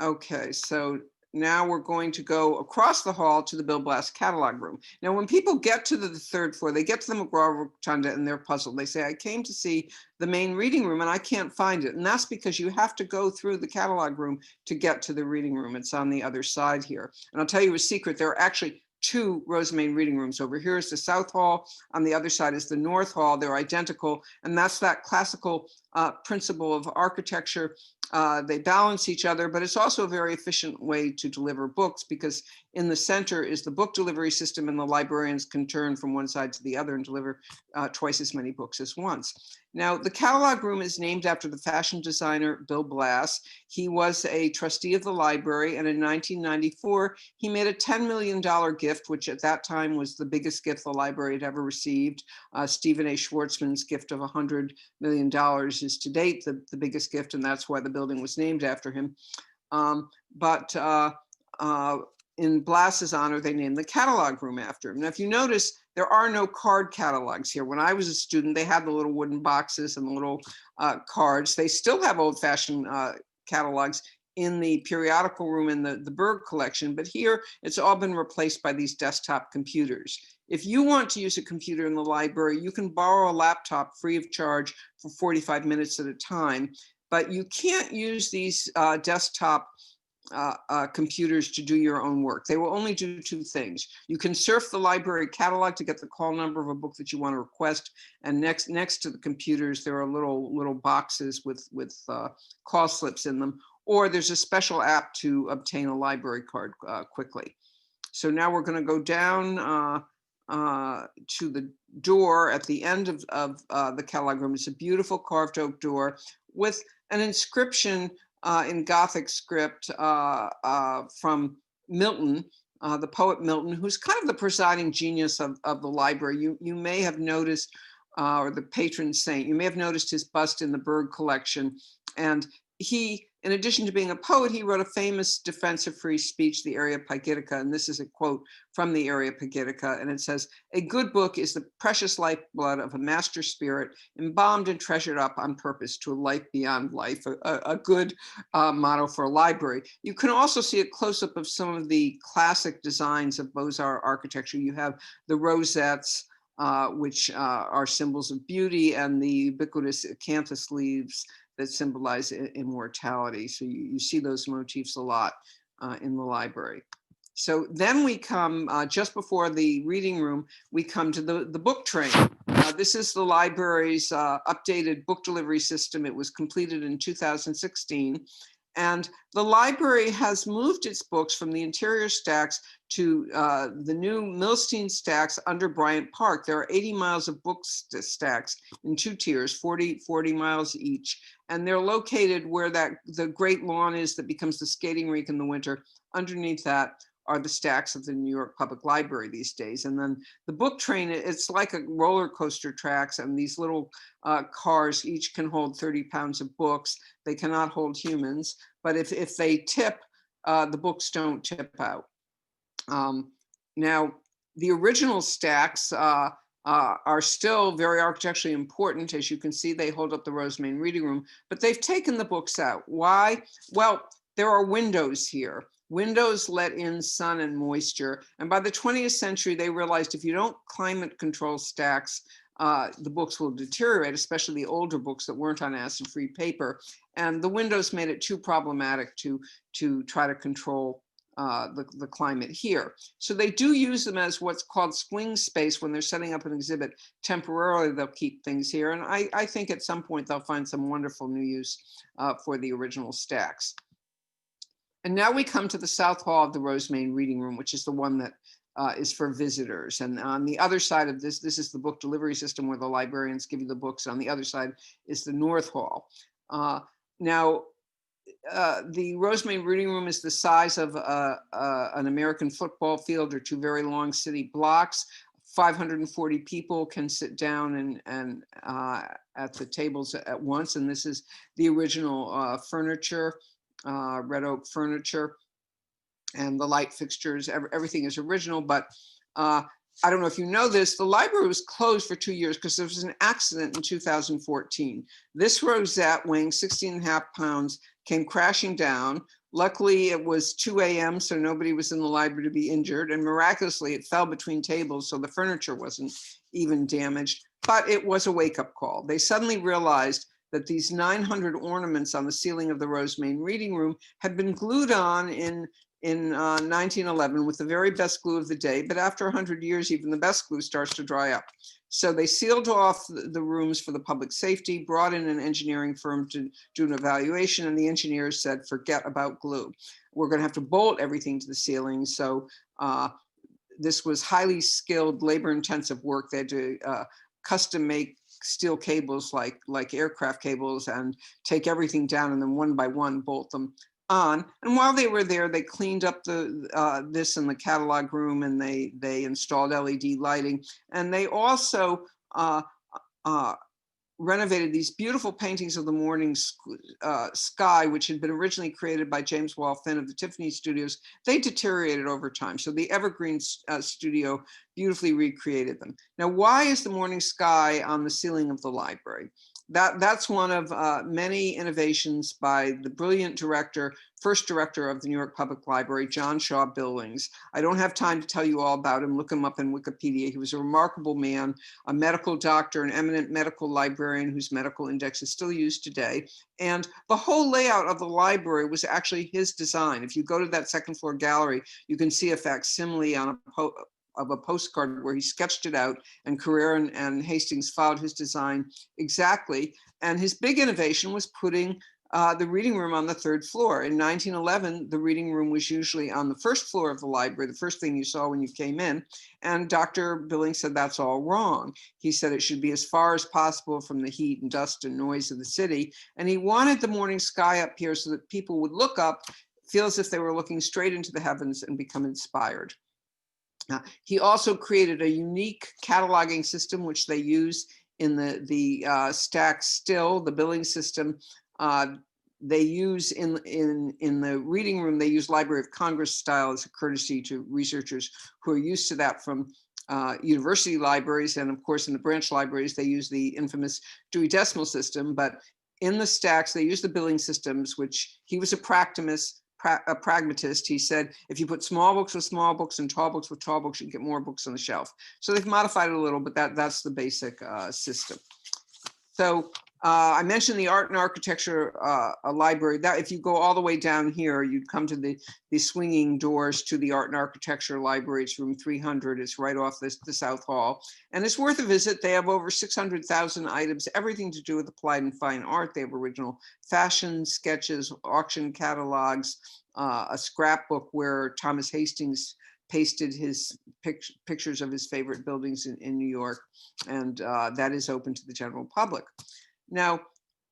Okay, so now we're going to go across the hall to the Billblast catalog room. Now, when people get to the 3rd floor, they get to the Mcgraw Rotunda and they're puzzled. They say, I came to see the main reading room and I can't find it. And that's because you have to go through the catalog room to get to the reading room. It's on the other side here. And I'll tell you a secret, there are actually 2 Rosamane reading rooms. Over here is the South Hall. On the other side is the North Hall. They're identical. And that's that classical principle of architecture. They balance each other, but it's also a very efficient way to deliver books, because in the center is the book delivery system, and the librarians can turn from one side to the other and deliver twice as many books as once. Now, the catalog room is named after the fashion designer Billblast. He was a trustee of the library, and in 1994, he made a $10 million gift, which at that time was the biggest gift the library had ever received. Stephen A. Schwartzman's gift of $100 million is to date the biggest gift, and that's why the building was named after him. In in Blast's honor, they named the catalog room after him. Now, if you notice, there are no card catalogs here. When I was a student, they had the little wooden boxes and the little cards. They still have old-fashioned catalogs in the periodical room in the Berg Collection, but here it's all been replaced by these desktop computers. If you want to use a computer in the library, you can borrow a laptop free of charge for 45 minutes at a time, but you can't use these desktop computers to do your own work. They will only do two things. You can surf the library catalog to get the call number of a book that you want to request, and next to the computers there are little boxes with call slips in them, or there's a special app to obtain a library card quickly. So now we're going to go down to the door at the end of the catalog room. It's a beautiful carved oak door with an inscription in Gothic script from Milton, the poet Milton, who's kind of the presiding genius of the library. You may have noticed, or the patron saint, you may have noticed his bust in the Berg Collection. And he, in addition to being a poet, he wrote a famous defense of free speech, the Areopagitica, and this is a quote from the Areopagitica, and it says, "A good book is the precious lifeblood of a master spirit, embalmed and treasured up on purpose to a life beyond life," a good motto for a library. You can also see a close-up of some of the classic designs of Beaux-Arts architecture. You have the rosettes, which are symbols of beauty, and the ubiquitous acanthus leaves that symbolize immortality. So you see those motifs a lot in the library. So then we come, just before the reading room, we come to the book train. This is the library's updated book delivery system. It was completed in 2016. And the library has moved its books from the interior stacks to the new Milstein stacks under Bryant Park. There are 80 miles of book stacks in two tiers, 40 miles each. And they're located where the great lawn is that becomes the skating rink in the winter. Underneath that are the stacks of the New York Public Library these days. And then the book train, it's like a roller coaster tracks, and these little cars each can hold 30 pounds of books. They cannot hold humans, but if they tip, the books don't tip out. Now, the original stacks are still very architecturally important. As you can see, they hold up the Rosemain Reading Room, but they've taken the books out. Why? Well, there are windows here. Windows let in sun and moisture. And by the 20th century, they realized if you don't climate control stacks, the books will deteriorate, especially the older books that weren't on acid-free paper. And the windows made it too problematic to try to control the climate here. So they do use them as what's called swing space when they're setting up an exhibit. Temporarily, they'll keep things here. And I think at some point they'll find some wonderful new use for the original stacks. And now we come to the South Hall of the Rosemain Reading Room, which is the one that is for visitors. And on the other side of this is the book delivery system where the librarians give you the books. On the other side is the North Hall. Now, the Rosemain Reading Room is the size of an American football field or two very long city blocks. 540 people can sit down and at the tables at once. And this is the original furniture, red oak furniture, and the light fixtures. Everything is original, but I don't know if you know this, the library was closed for 2 years because there was an accident in 2014. This rosette, weighing 16.5 pounds, came crashing down. Luckily, it was 2 a.m., so nobody was in the library to be injured. And miraculously, it fell between tables, so the furniture wasn't even damaged. But it was a wake-up call. They suddenly realized that these 900 ornaments on the ceiling of the Rosemain Reading Room had been glued on in 1911 with the very best glue of the day, but after 100 years, even the best glue starts to dry up. So they sealed off the rooms for the public safety, brought in an engineering firm to do an evaluation, and the engineers said, forget about glue. We're gonna have to bolt everything to the ceiling. So this was highly skilled, labor-intensive work. They had to custom make steel cables like aircraft cables and take everything down and then one by one bolt them on. And while they were there, they cleaned up this in the catalog room, and they installed LED lighting. And they also renovated these beautiful paintings of the morning sky, which had been originally created by James Wall Finn of the Tiffany Studios. They deteriorated over time. So the Evergreen studio beautifully recreated them. Now, why is the morning sky on the ceiling of the library? That's one of many innovations by the brilliant director, first director of the New York Public Library, John Shaw Billings. I don't have time to tell you all about him. Look him up in Wikipedia. He was a remarkable man, a medical doctor, an eminent medical librarian whose medical index is still used today. And the whole layout of the library was actually his design. If you go to that second floor gallery, you can see a facsimile on of a postcard where he sketched it out, and Carrera and Hastings followed his design exactly. And his big innovation was putting the reading room on the third floor. In 1911, the reading room was usually on the first floor of the library, the first thing you saw when you came in. And Dr. Billings said that's all wrong. He said it should be as far as possible from the heat and dust and noise of the city. And he wanted the morning sky up here so that people would look up, feel as if they were looking straight into the heavens, and become inspired. He also created a unique cataloging system, which they use in the stack still, the billing system. They use in the reading room, they use Library of Congress style as a courtesy to researchers who are used to that from university libraries. And of course, in the branch libraries, they use the infamous Dewey Decimal System. But in the stacks, they use the billing systems, which he was a pragmatist. He said, if you put small books with small books and tall books with tall books, you get more books on the shelf. So they've modified it a little, but that's the basic system. So I mentioned the art and architecture library. That if you go all the way down here, you'd come to the swinging doors to the art and architecture library. It's room 300. It's right off the South Hall. And it's worth a visit. They have over 600,000 items, everything to do with applied and fine art. They have original fashion sketches, auction catalogs, a scrapbook where Thomas Hastings pasted his pictures of his favorite buildings in New York. And that is open to the general public. Now,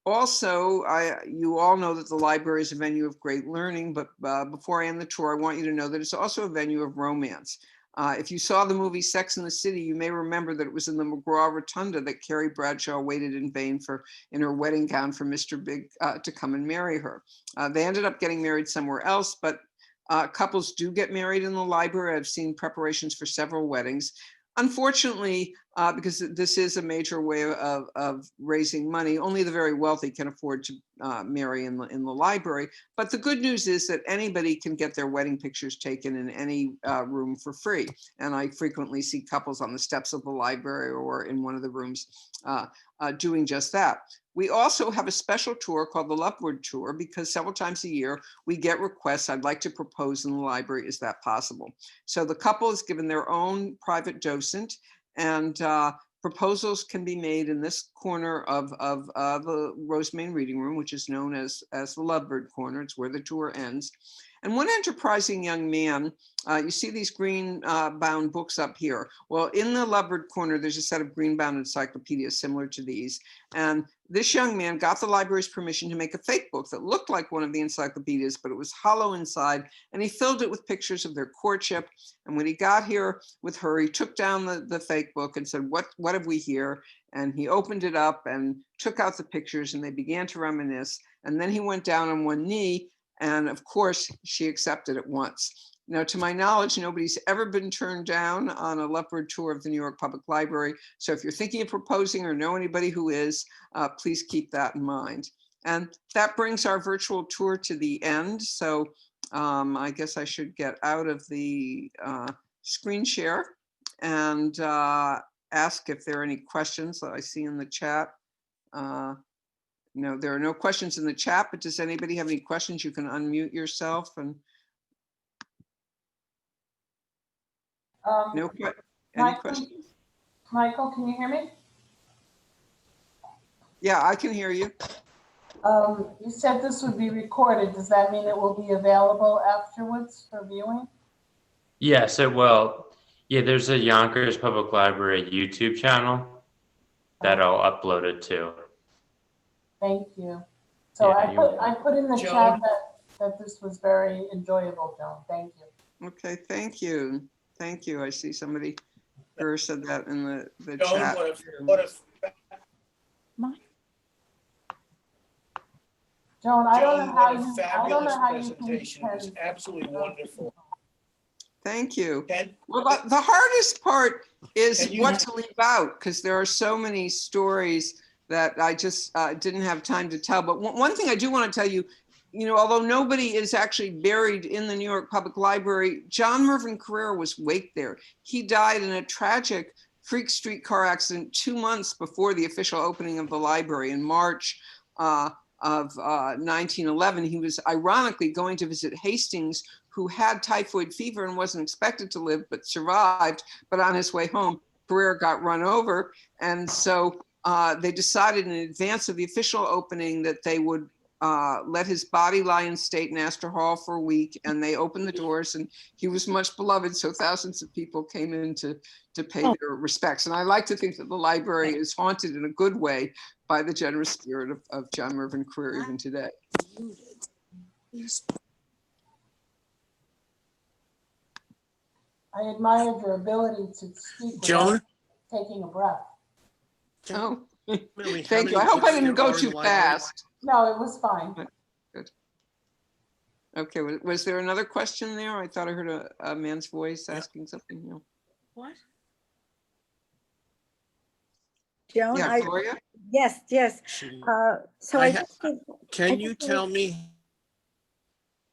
also, you all know that the library is a venue of great learning, but before I end the tour, I want you to know that it's also a venue of romance. If you saw the movie Sex and the City, you may remember that it was in the Mcgraw Rotunda that Carrie Bradshaw waited in vain in her wedding gown for Mr. Big to come and marry her. They ended up getting married somewhere else, but couples do get married in the library. I've seen preparations for several weddings. Unfortunately, because this is a major way of raising money, only the very wealthy can afford to marry in the library. But the good news is that anybody can get their wedding pictures taken in any room for free. And I frequently see couples on the steps of the library or in one of the rooms doing just that. We also have a special tour called the Lovebird Tour, because several times a year we get requests. I'd like to propose in the library. Is that possible? So the couple is given their own private docent, and proposals can be made in this corner of the Rosemain Reading Room, which is known as the Lovebird Corner. It's where the tour ends. And one enterprising young man, you see these green bound books up here. Well, in the Lovebird Corner, there's a set of green bound encyclopedias similar to these. And this young man got the library's permission to make a fake book that looked like one of the encyclopedias, but it was hollow inside. And he filled it with pictures of their courtship. And when he got here with her, he took down the fake book and said, what have we here? And he opened it up and took out the pictures, and they began to reminisce. And then he went down on one knee. And of course, she accepted at once. Now, to my knowledge, nobody's ever been turned down on a Lovebird tour of the New York Public Library. So if you're thinking of proposing or know anybody who is, please keep that in mind. And that brings our virtual tour to the end. So I guess I should get out of the screen share and ask if there are any questions that I see in the chat. No, there are no questions in the chat, but does anybody have any questions? You can unmute yourself and. No, any questions? Michael, can you hear me? Yeah, I can hear you. You said this would be recorded. Does that mean it will be available afterwards for viewing? Yes, it will. Yeah, there's a Yonkers Public Library YouTube channel that I'll upload it to. Thank you. So Yeah, I put in the chat that this was very enjoyable, Joan. Thank you. Okay, thank you. Thank you. I see somebody said that in the Joan, chat. what if Mine Joan, I don't Joan, know how what a you, I don't fabulous know how you can presentation. It was depend. absolutely wonderful. Thank you. Ken, Well, the hardest part is Can you- what to leave out, because there are so many stories that I just didn't have time to tell. But one thing I do want to tell you, although nobody is actually buried in the New York Public Library, John Marvin Carrera was waked there. He died in a tragic freak street car accident 2 months before the official opening of the library in March of 1911. He was ironically going to visit Hastings, who had typhoid fever and wasn't expected to live, but survived. But on his way home, Carrera got run over. And so they decided in advance of the official opening that they would let his body lie in state in Astor Hall for a week. And they opened the doors, and he was much beloved. So thousands of people came in to pay their respects. And I like to think that the library is haunted in a good way by the generous spirit of John Marvin Carrera even today. I admired your ability to speak Joan? without taking a breath. Oh, Millie, how thank many you. I hope I books didn't there go are in too the library? fast. No, it was fine. Okay, was there another question there? I thought I heard a man's voice asking something. No. What? Joan, Yeah, Gloria? yes. She- So I I ha- just think, Can you tell me?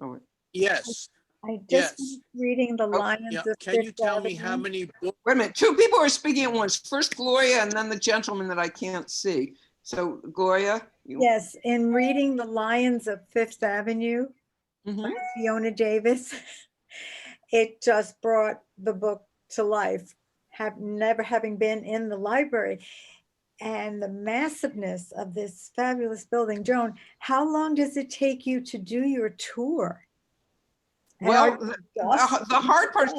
Oh, wait. Yes, I just yes. finished reading The Lions yeah. of Can you Fifth tell me Avenue. how many books? Wait a minute, two people are speaking at once. First Gloria and then the gentleman that I can't see. So Gloria? Yes, in reading The Lions of Fifth Avenue Mhm. by Fiona Davis, it just brought the book to life, never having been in the library. And the massiveness of this fabulous building. Joan, how long does it take you to do your tour? And Well, are you the hard part is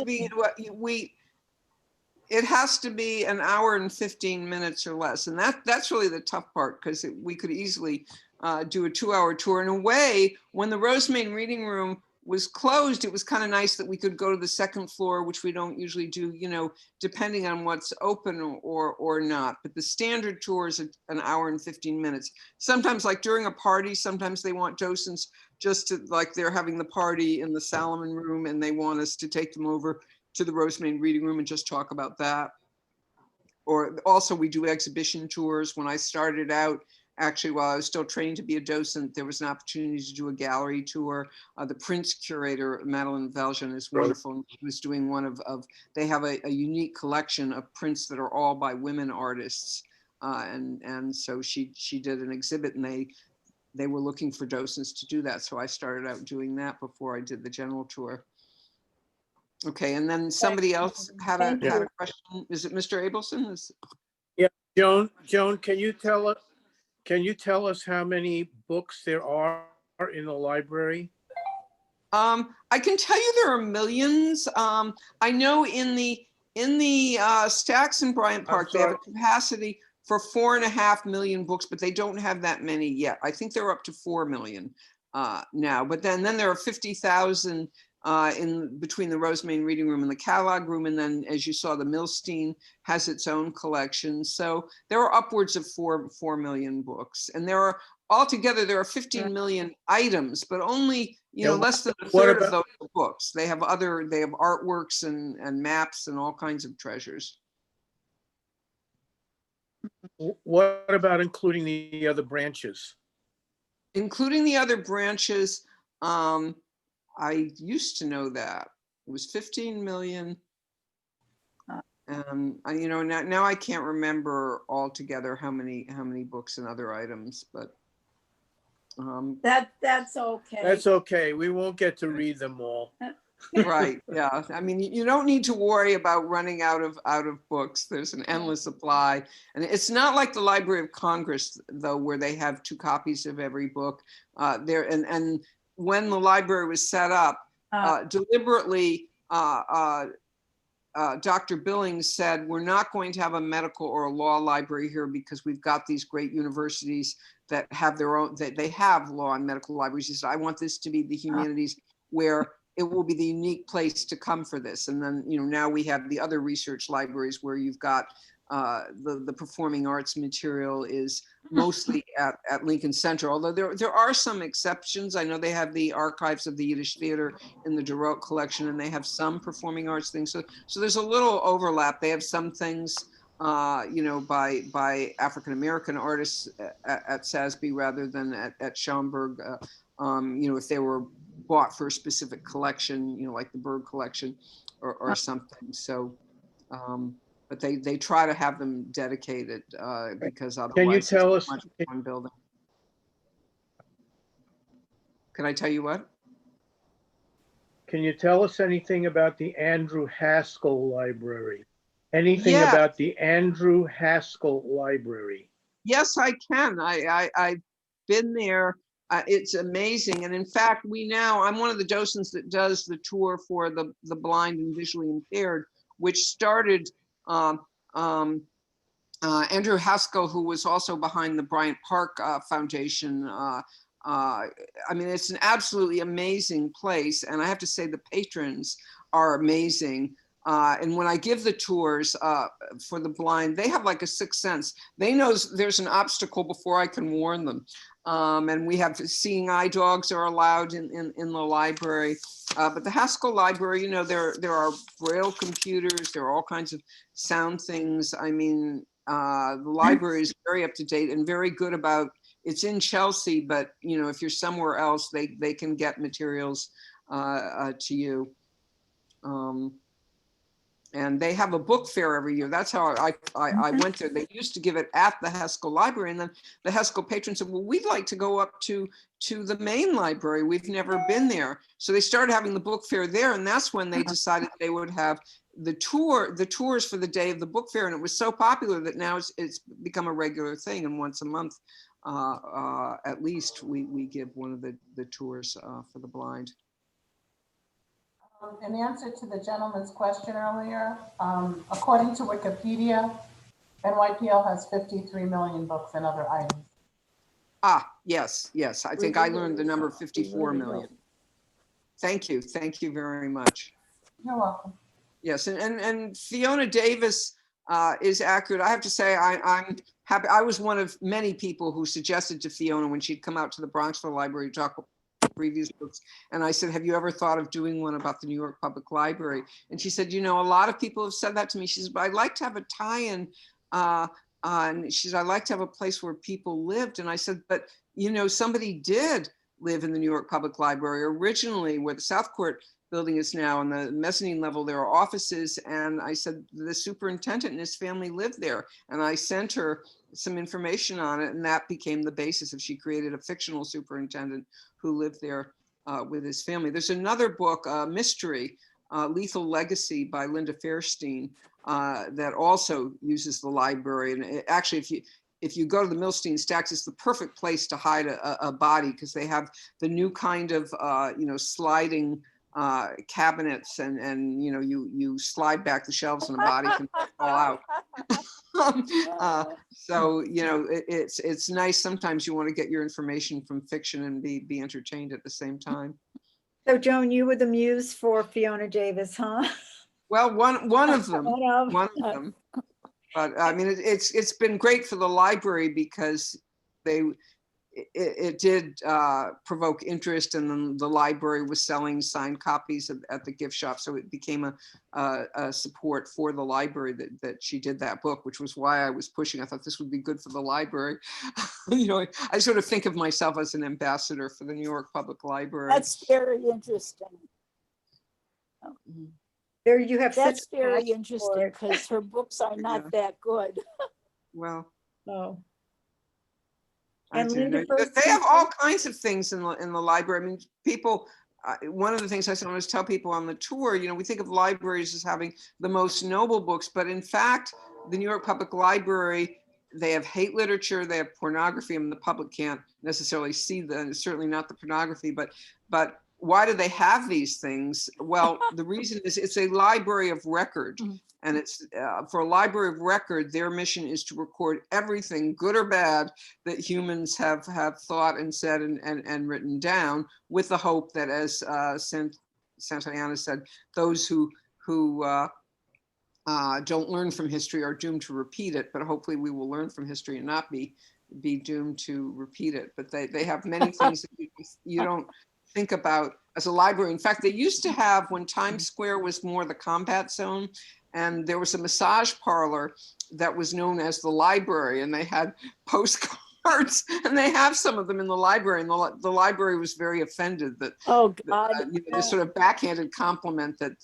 it has to be an hour and 15 minutes or less. And that's really the tough part, because we could easily do a 2-hour tour. In a way, when the Rosemain Reading Room was closed, it was kind of nice that we could go to the second floor, which we don't usually do, depending on what's open or not. But the standard tour is an hour and 15 minutes. Sometimes, like during a party, sometimes they want docents just to, like they're having the party in the Salomon Room and they want us to take them over to the Rosemain Reading Room and just talk about that. Or also we do exhibition tours. When I started out, actually, while I was still training to be a docent, there was an opportunity to do a gallery tour. The Prince curator, Madeleine Valjean, is wonderful. She was doing one of they have a unique collection of prints that are all by women artists. And so she did an exhibit, and they were looking for docents to do that. So I started out doing that before I did the general tour. Okay, and then somebody else had a question. Is it Mr. Abelson? Joan, can you tell us how many books there are in the library? I can tell you there are millions. I know in the Stacks in Bryant Park, they have a capacity for 4.5 million books, but they don't have that many yet. I think they're up to 4 million now. But then there are 50,000 in between the Rosemain Reading Room and the Catalog Room. And then, as you saw, the Milstein has its own collection. So there are upwards of 4 million books. And altogether, there are 15 million items, but only, less than a third of those are books. They have artworks and maps and all kinds of treasures. What about including the other branches? Including the other branches, I used to know that it was 15 million. Now I can't remember altogether how many books and other items, but That's okay. That's okay. We won't get to read them all. right, yeah. I mean, you don't need to worry about running out of books. There's an endless supply, and it's not like the Library of Congress, though, where they have 2 copies of every book. And when the library was set up, deliberately, Dr. Billings said, we're not going to have a medical or a law library here because we've got these great universities that have their own, that they have law and medical libraries. He said, I want this to be the humanities where it will be the unique place to come for this. And then, now we have the other research libraries where you've got the performing arts material is mostly at Lincoln Center, although there are some exceptions. I know they have the archives of the Yiddish theater in the Darrell Collection, and they have some performing arts things. So there's a little overlap. They have some things, you know, by African-American artists at SASB rather than at Schaumburg, you know, if they were bought for a specific collection, you know, like the Berg Collection or something. So, but they try to have them dedicated because otherwise Can you it's tell too us, much for one building. Can I tell you what? can you tell us anything about the Andrew Haskell Library? Anything Yeah. about the Andrew Haskell Library? Yes, I can. I've been there. It's amazing. And in fact, I'm one of the docents that does the tour for the blind and visually impaired, which started Andrew Haskell, who was also behind the Bryant Park Foundation. I mean, it's an absolutely amazing place. And I have to say the patrons are amazing. And when I give the tours for the blind, they have like a sixth sense. They know there's an obstacle before I can warn them. And we have seeing eye dogs are allowed in the library. But the Haskell Library, you know, there are Braille computers, there are all kinds of sound things. I mean, the library is very up to date and very good about, it's in Chelsea, but you know, if you're somewhere else, they can get materials to you. And they have a book fair every year. That's how I went there. They used to give it at the Haskell Library, and then the Haskell patrons said, well, we'd like to go up to the main library. We've never been there. So they started having the book fair there, and that's when they decided they would have the tours for the day of the book fair. And it was so popular that now it's become a regular thing. And once a month, at least, we give one of the tours for the blind. In answer to the gentleman's question earlier, according to Wikipedia, NYPL has 53 million books and other items. Yes. I think I learned the number 54 million. Thank you very much. You're welcome. Yes, and Fiona Davis is accurate. I have to say, I'm happy. I was one of many people who suggested to Fiona when she'd come out to the Bronxville Library to talk about previous books. And I said, have you ever thought of doing one about the New York Public Library? And she said, you know, a lot of people have said that to me. She said, but I'd like to have a tie-in. And she said, I'd like to have a place where people lived. And I said, but you know, somebody did live in the New York Public Library originally, where the South Court building is now. On the mezzanine level, there are offices. And I said, the superintendent and his family lived there. And I sent her some information on it, and that became the basis of, she created a fictional superintendent who lived there with his family. There's another book, Mystery, Lethal Legacy by Linda Fairstein, that also uses the library. And actually, if you go to the Milstein Stacks, it's the perfect place to hide a body, because they have the new kind of, you know, sliding cabinets, and you know, you slide back the shelves and a body can fall out. So you know, it's nice. Sometimes you want to get your information from fiction and be entertained at the same time. So Joan, you were the muse for Fiona Davis, huh? Well, one of them, one of them. But I mean, it's been great for the library, because it did provoke interest, and then the library was selling signed copies at the gift shop. So it became a support for the library that she did that book, which was why I was pushing. I thought this would be good for the library. You know, I sort of think of myself as an ambassador for the New York Public Library. That's very interesting. There you have. That's very interesting, because her books are not Yeah. that good. Well. Oh. And And Linda they have all kinds of things in the library. I mean, people, one of the things I sometimes tell people on the tour, you know, we think of libraries as having the most noble books, but in fact, the New York Public Library, they have hate literature, they have pornography, and the public can't necessarily see certainly not the pornography, but why do they have these things? Well, the reason is it's a library of record. And it's for a library of record, their mission is to record everything, good or bad, that humans have thought and said and written down, with the hope that, as Santayana said, those who don't learn from history are doomed to repeat it, but hopefully we will learn from history and not be doomed to repeat it. But they have many things that you don't think about as a library. In fact, they used to have, when Times Square was more the combat zone, and there was a massage parlor that was known as the library, and they had postcards, and they have some of them in the library, and the library was very offended that, Oh, God. this sort of backhanded compliment that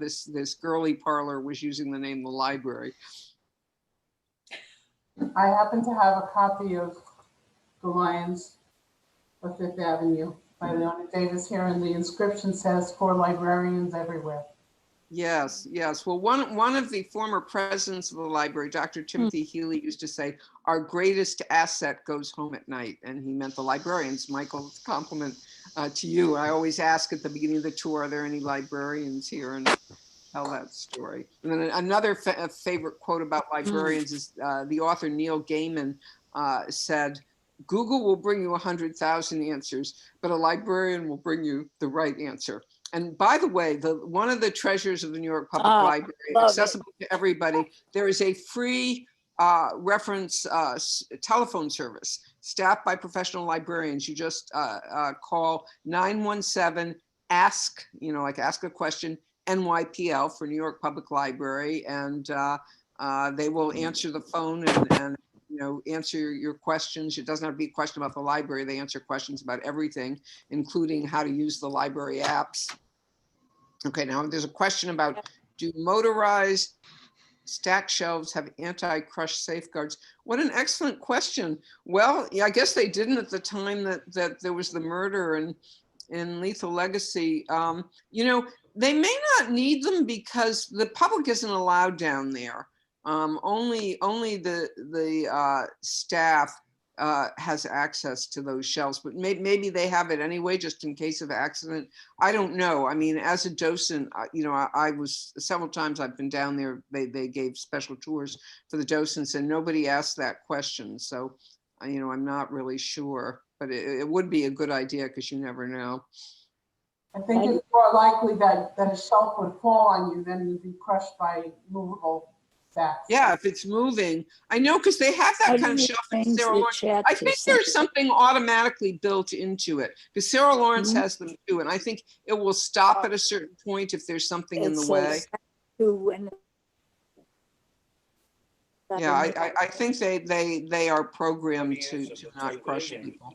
this girly parlor was using the name the library. I happen to have a copy of The Lions of Fifth Avenue by Leona Davis here, and the inscription says, "For librarians everywhere." Yes, yes. Well, one of the former presidents of the library, Dr. Timothy Healy, used to say, "Our greatest asset goes home at night," and he meant the librarians. Michael, it's a compliment to you. I always ask at the beginning of the tour, are there any librarians here, and tell that story. And then another favorite quote about librarians is the author Neil Gaiman said, "Google will bring you 100,000 answers, but a librarian will bring you the right answer." And by the way, one of the treasures of the New York Public Library, accessible to everybody, there is a free reference telephone service staffed by professional librarians. You just call 917-ASK, like ask a question, NYPL for New York Public Library, and they will answer the phone and answer your questions. It doesn't have to be a question about the library. They answer questions about everything, including how to use the library apps. Okay, now there's a question about, do motorized stack shelves have anti-crush safeguards? What an excellent question. Well, yeah, I guess they didn't at the time that there was the murder in Lethal Legacy. They may not need them because the public isn't allowed down there. Only the staff has access to those shelves, but maybe they have it anyway, just in case of accident. I don't know. I mean, as a docent, I was several times I've been down there. They gave special tours for the docents, and nobody asked that question. So, I'm not really sure, but it would be a good idea because you never know. I think it's more likely that a shelf would fall on you than be crushed by movable stacks. Yeah, if it's moving. I know, because they have that kind of shelf at Sarah Lawrence. I think there's something automatically built into it, because Sarah Lawrence has them too, and I think it will stop at a certain point if there's something in the way. Yeah, I think they are programmed to not crush people.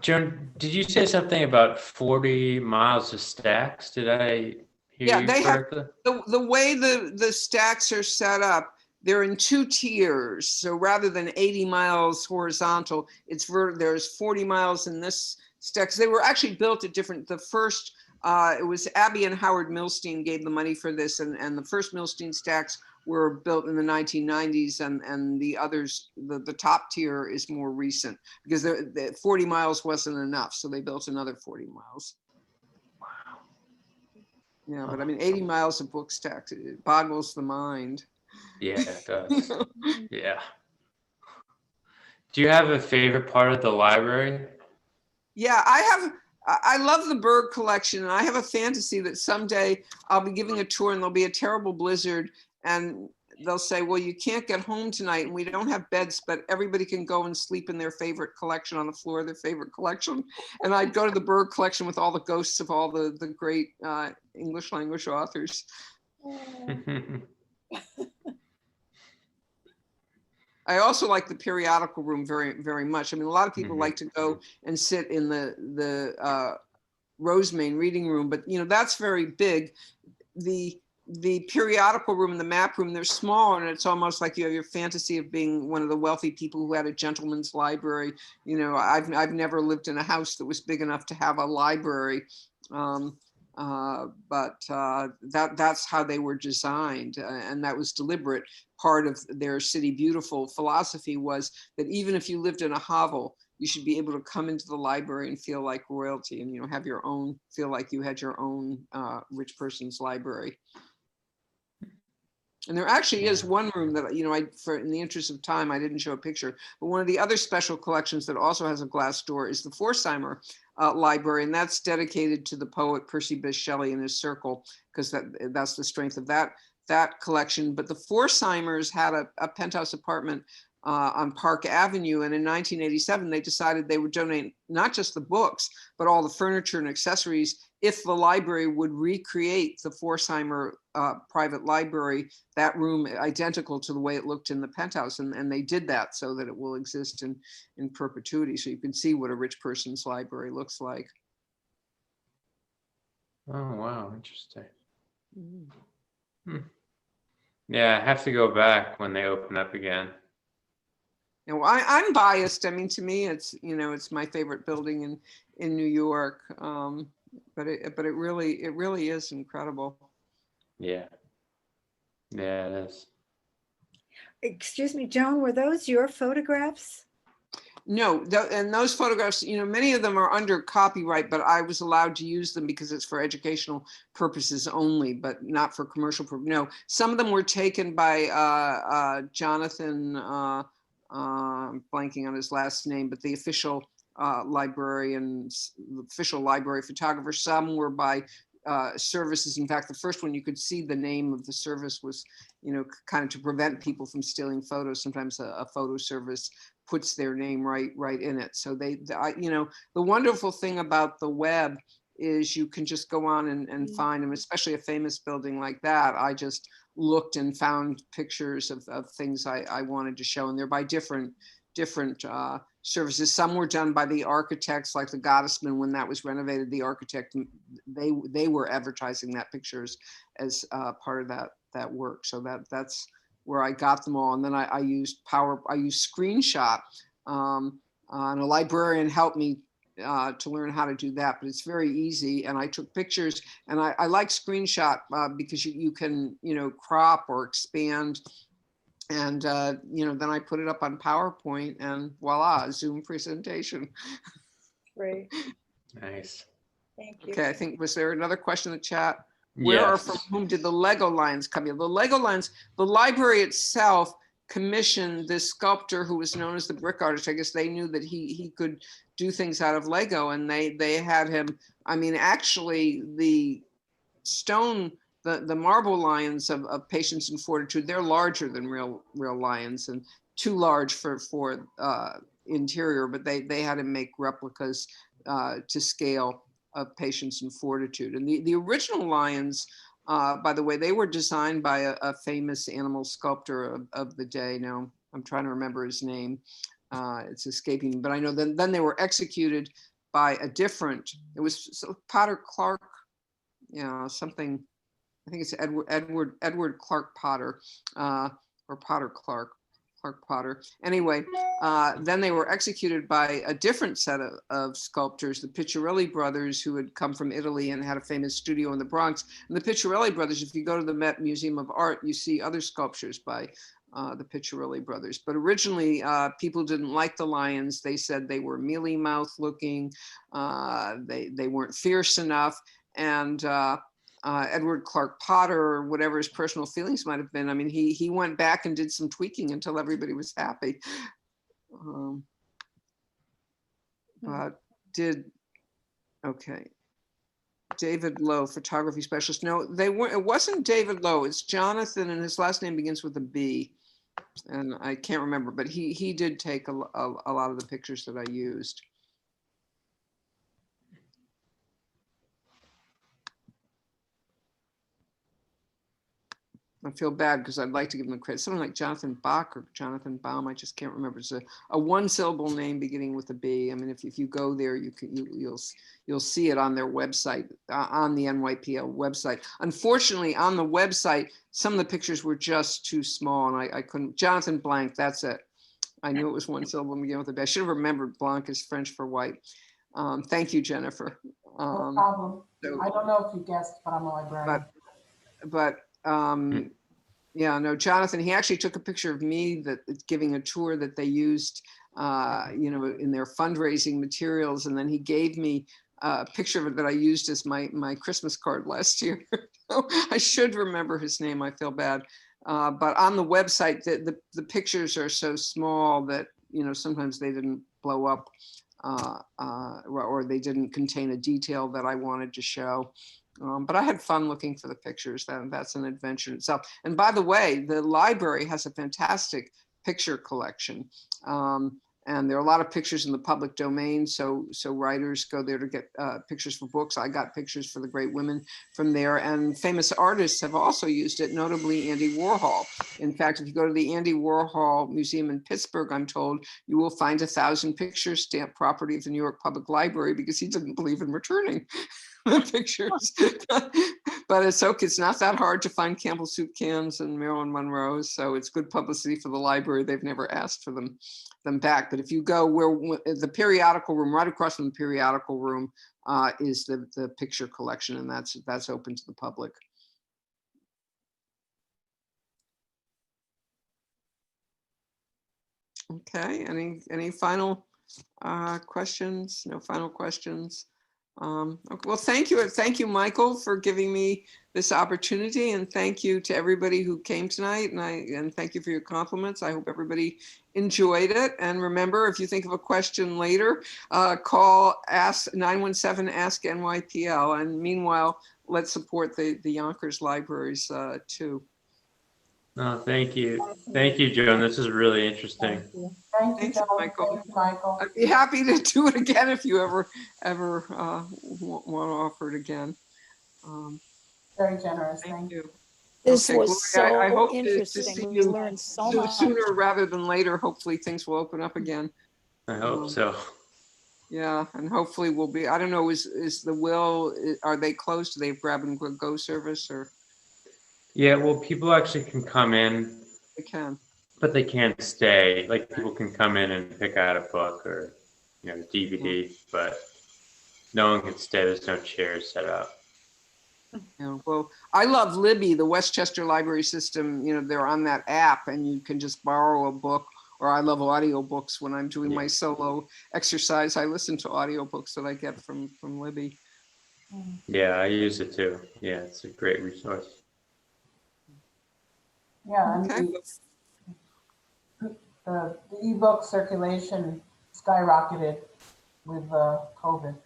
Joan, did you say something about 40 miles of stacks? Did I hear you correctly? The way the stacks are set up, they're in 2 tiers. So rather than 80 miles horizontal, there's 40 miles in this stack. They were actually built at different, the first, it was Abby and Howard Milstein gave the money for this, and the first Milstein stacks were built in the 1990s, and the others, the top tier is more recent, because the 40 miles wasn't enough, so they built another 40 miles. Wow. Yeah, but I mean, 80 miles of book stacks, it boggles the mind. Yeah, it does. Yeah. Do you have a favorite part of the library? Yeah, I love the Berg Collection, and I have a fantasy that someday I'll be giving a tour and there'll be a terrible blizzard, and they'll say, well, you can't get home tonight and we don't have beds, but everybody can go and sleep in their favorite collection on the floor of their favorite collection. And I'd go to the Berg Collection with all the ghosts of all the great English language authors. I also like the Periodical Room very, very much. I mean, a lot of people like to go and sit in the Rosemane reading room, but that's very big. The Periodical Room and the Map Room, they're small, and it's almost like you have your fantasy of being one of the wealthy people who had a gentleman's library. I've never lived in a house that was big enough to have a library, but that's how they were designed, and that was deliberate. Part of their City Beautiful philosophy was that even if you lived in a hovel, you should be able to come into the library and feel like royalty, and have your own, feel like you had your own rich person's library. And there actually is one room that, you know, in the interest of time, I didn't show a picture, but one of the other special collections that also has a glass door is the Forsheimer Library, and that's dedicated to the poet Percy Bysshe Shelley and his circle, because that's the strength of that collection. But the Forsheimers had a penthouse apartment on Park Avenue, and in 1987 they decided they would donate not just the books, but all the furniture and accessories if the library would recreate the Forsheimer private library, that room identical to the way it looked in the penthouse. And they did that so that it will exist in perpetuity. So you can see what a rich person's library looks like. Oh, wow, interesting. Yeah, I have to go back when they open up again. You know, I'm biased. I mean, to me, it's, you know, it's my favorite building in New York. But it really is incredible. Yeah. Yeah, it is. Excuse me, Joan, were those your photographs? No, and those photographs, you know, many of them are under copyright, but I was allowed to use them because it's for educational purposes only, but not for commercial purposes. No, some of them were taken by Jonathan, blanking on his last name, but the official librarian, official library photographer. Some were by services. In fact, the first one you could see the name of the service was, you know, kind of to prevent people from stealing photos. Sometimes a photo service puts their name right in it. So you know, the wonderful thing about the web is you can just go on and find them, especially a famous building like that. I just looked and found pictures of things I wanted to show, and they're by different services. Some were done by the architects, like the Goddessman, when that was renovated, the architect, they were advertising that pictures as part of that work. So that's where I got them all. And then I used screenshot, and a librarian helped me to learn how to do that, but it's very easy. And I took pictures, and I like screenshot because you can, you know, crop or expand. And, you know, then I put it up on PowerPoint, and voila, Zoom presentation. Great. Nice. Thank you. Okay, I think, was there another question in the chat? Where or from whom did the Lego lines come in? The Lego lines, the library itself commissioned this sculptor who was known as the brick artist. I guess they knew that he could do things out of Lego, and they had him, I mean, actually the stone, the marble lions of Patience and Fortitude, they're larger than real lions, and too large for interior, but they had to make replicas to scale of Patience and Fortitude. And the original lions, by the way, they were designed by a famous animal sculptor of the day. Now I'm trying to remember his name. It's escaping me, but I know then they were executed by a different, it was Potter Clark, you know, something, I think it's Edward Clark Potter, or Potter Clark Potter. Anyway, then they were executed by a different set of sculptors, the Picciarelli brothers, who had come from Italy and had a famous studio in the Bronx. And the Picciarelli brothers, if you go to the Met Museum of Art, you see other sculptures by the Picciarelli brothers. But originally, people didn't like the lions. They said they were mealy mouth looking. They weren't fierce enough. And Edward Clark Potter, or whatever his personal feelings might have been, I mean, he went back and did some tweaking until everybody was happy. But okay. David Lowe, photography specialist. No, they weren't. It wasn't David Lowe. It's Jonathan, and his last name begins with a B, and I can't remember. But he did take a lot of the pictures that I used. I feel bad because I'd like to give him the credit. Something like Jonathan Bach or Jonathan Baum. I just can't remember. It's a one-syllable name beginning with a B. I mean, if you go there, you'll see it on their website, on the NYPL website. Unfortunately, on the website, some of the pictures were just too small, and I couldn't. Jonathan Blanc. That's it. I knew it was one syllable beginning with a B. I should have remembered Blanc is French for white. Thank you, Jennifer. No problem. So, I don't know if you guessed, but I'm a librarian. But yeah, no, Jonathan, he actually took a picture of me giving a tour that they used, you know, in their fundraising materials. And then he gave me a picture of it that I used as my Christmas card last year. I should remember his name. I feel bad. But on the website, the pictures are so small that, you know, sometimes they didn't blow up or they didn't contain a detail that I wanted to show. But I had fun looking for the pictures. That's an adventure in itself. And by the way, the library has a fantastic picture collection. And there are a lot of pictures in the public domain. So writers go there to get pictures for books. I got pictures for the great women from there. And famous artists have also used it, notably Andy Warhol. In fact, if you go to the Andy Warhol Museum in Pittsburgh, I'm told, you will find 1,000 pictures stamped property of the New York Public Library because he didn't believe in returning the pictures. But it's okay. It's not that hard to find Campbell soup cans and Marilyn Monroe's. So it's good publicity for the library. They've never asked for them back. But if you go where the periodical room, right across from the periodical room is the picture collection, and that's open to the public. Okay, any final questions? No final questions? Okay, well, thank you, Michael, for giving me this opportunity, and thank you to everybody who came tonight, and thank you for your compliments. I hope everybody enjoyed it. And remember, if you think of a question later, call 917 Ask NYPL, and meanwhile, let's support the Yonkers libraries too. No, thank you, Joan. This is really interesting. Thank you, Thanks, Joan. Michael. Thank you, Michael. I'd be happy to do it again if you ever want to offer it again. Very generous. Thank you. This Okay, was Gloria, I so hope to interesting. see We you learned so much. sooner rather than later. Hopefully things will open up again. I hope so. Yeah, and hopefully we'll be, I don't know, is the Will, are they closed? Do they have grab and go service, or Yeah, well, people actually can come in, they can? but they can't stay. Like, people can come in and pick out a book or, you know, DVD, but no one can stay. There's no chairs set up. Yeah, well, I love Libby, the Westchester Library System. You know, they're on that app, and you can just borrow a book. Or I love audiobooks. When I'm doing my solo exercise, I listen to audiobooks that I get from Libby. Yeah, I use it too. Yeah, it's a great resource. Yeah, and Okay. the ebook circulation skyrocketed with COVID.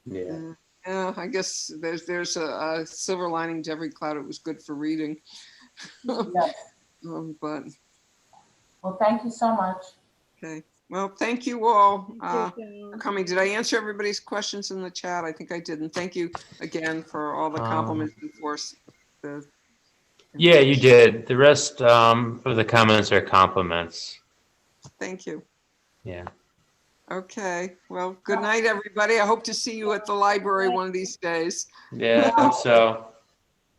Yeah. Yeah, I guess there's a silver lining to every cloud. It was good for reading. Yes. But Well, thank you so much. okay. Well, thank you all Thank for you. coming. Did I answer everybody's questions in the chat? I think I did. And thank you again for all the compliments and for the. Yeah, you did. The rest of the comments are compliments. Thank you. Yeah. Okay. Well, good night, everybody. I hope to see you at the library one of these days. Yeah, I hope so.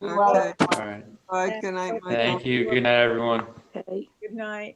Be well. Okay. All right. Bye. Good night, Michael. Thank you. Good night, everyone. Okay. Good night.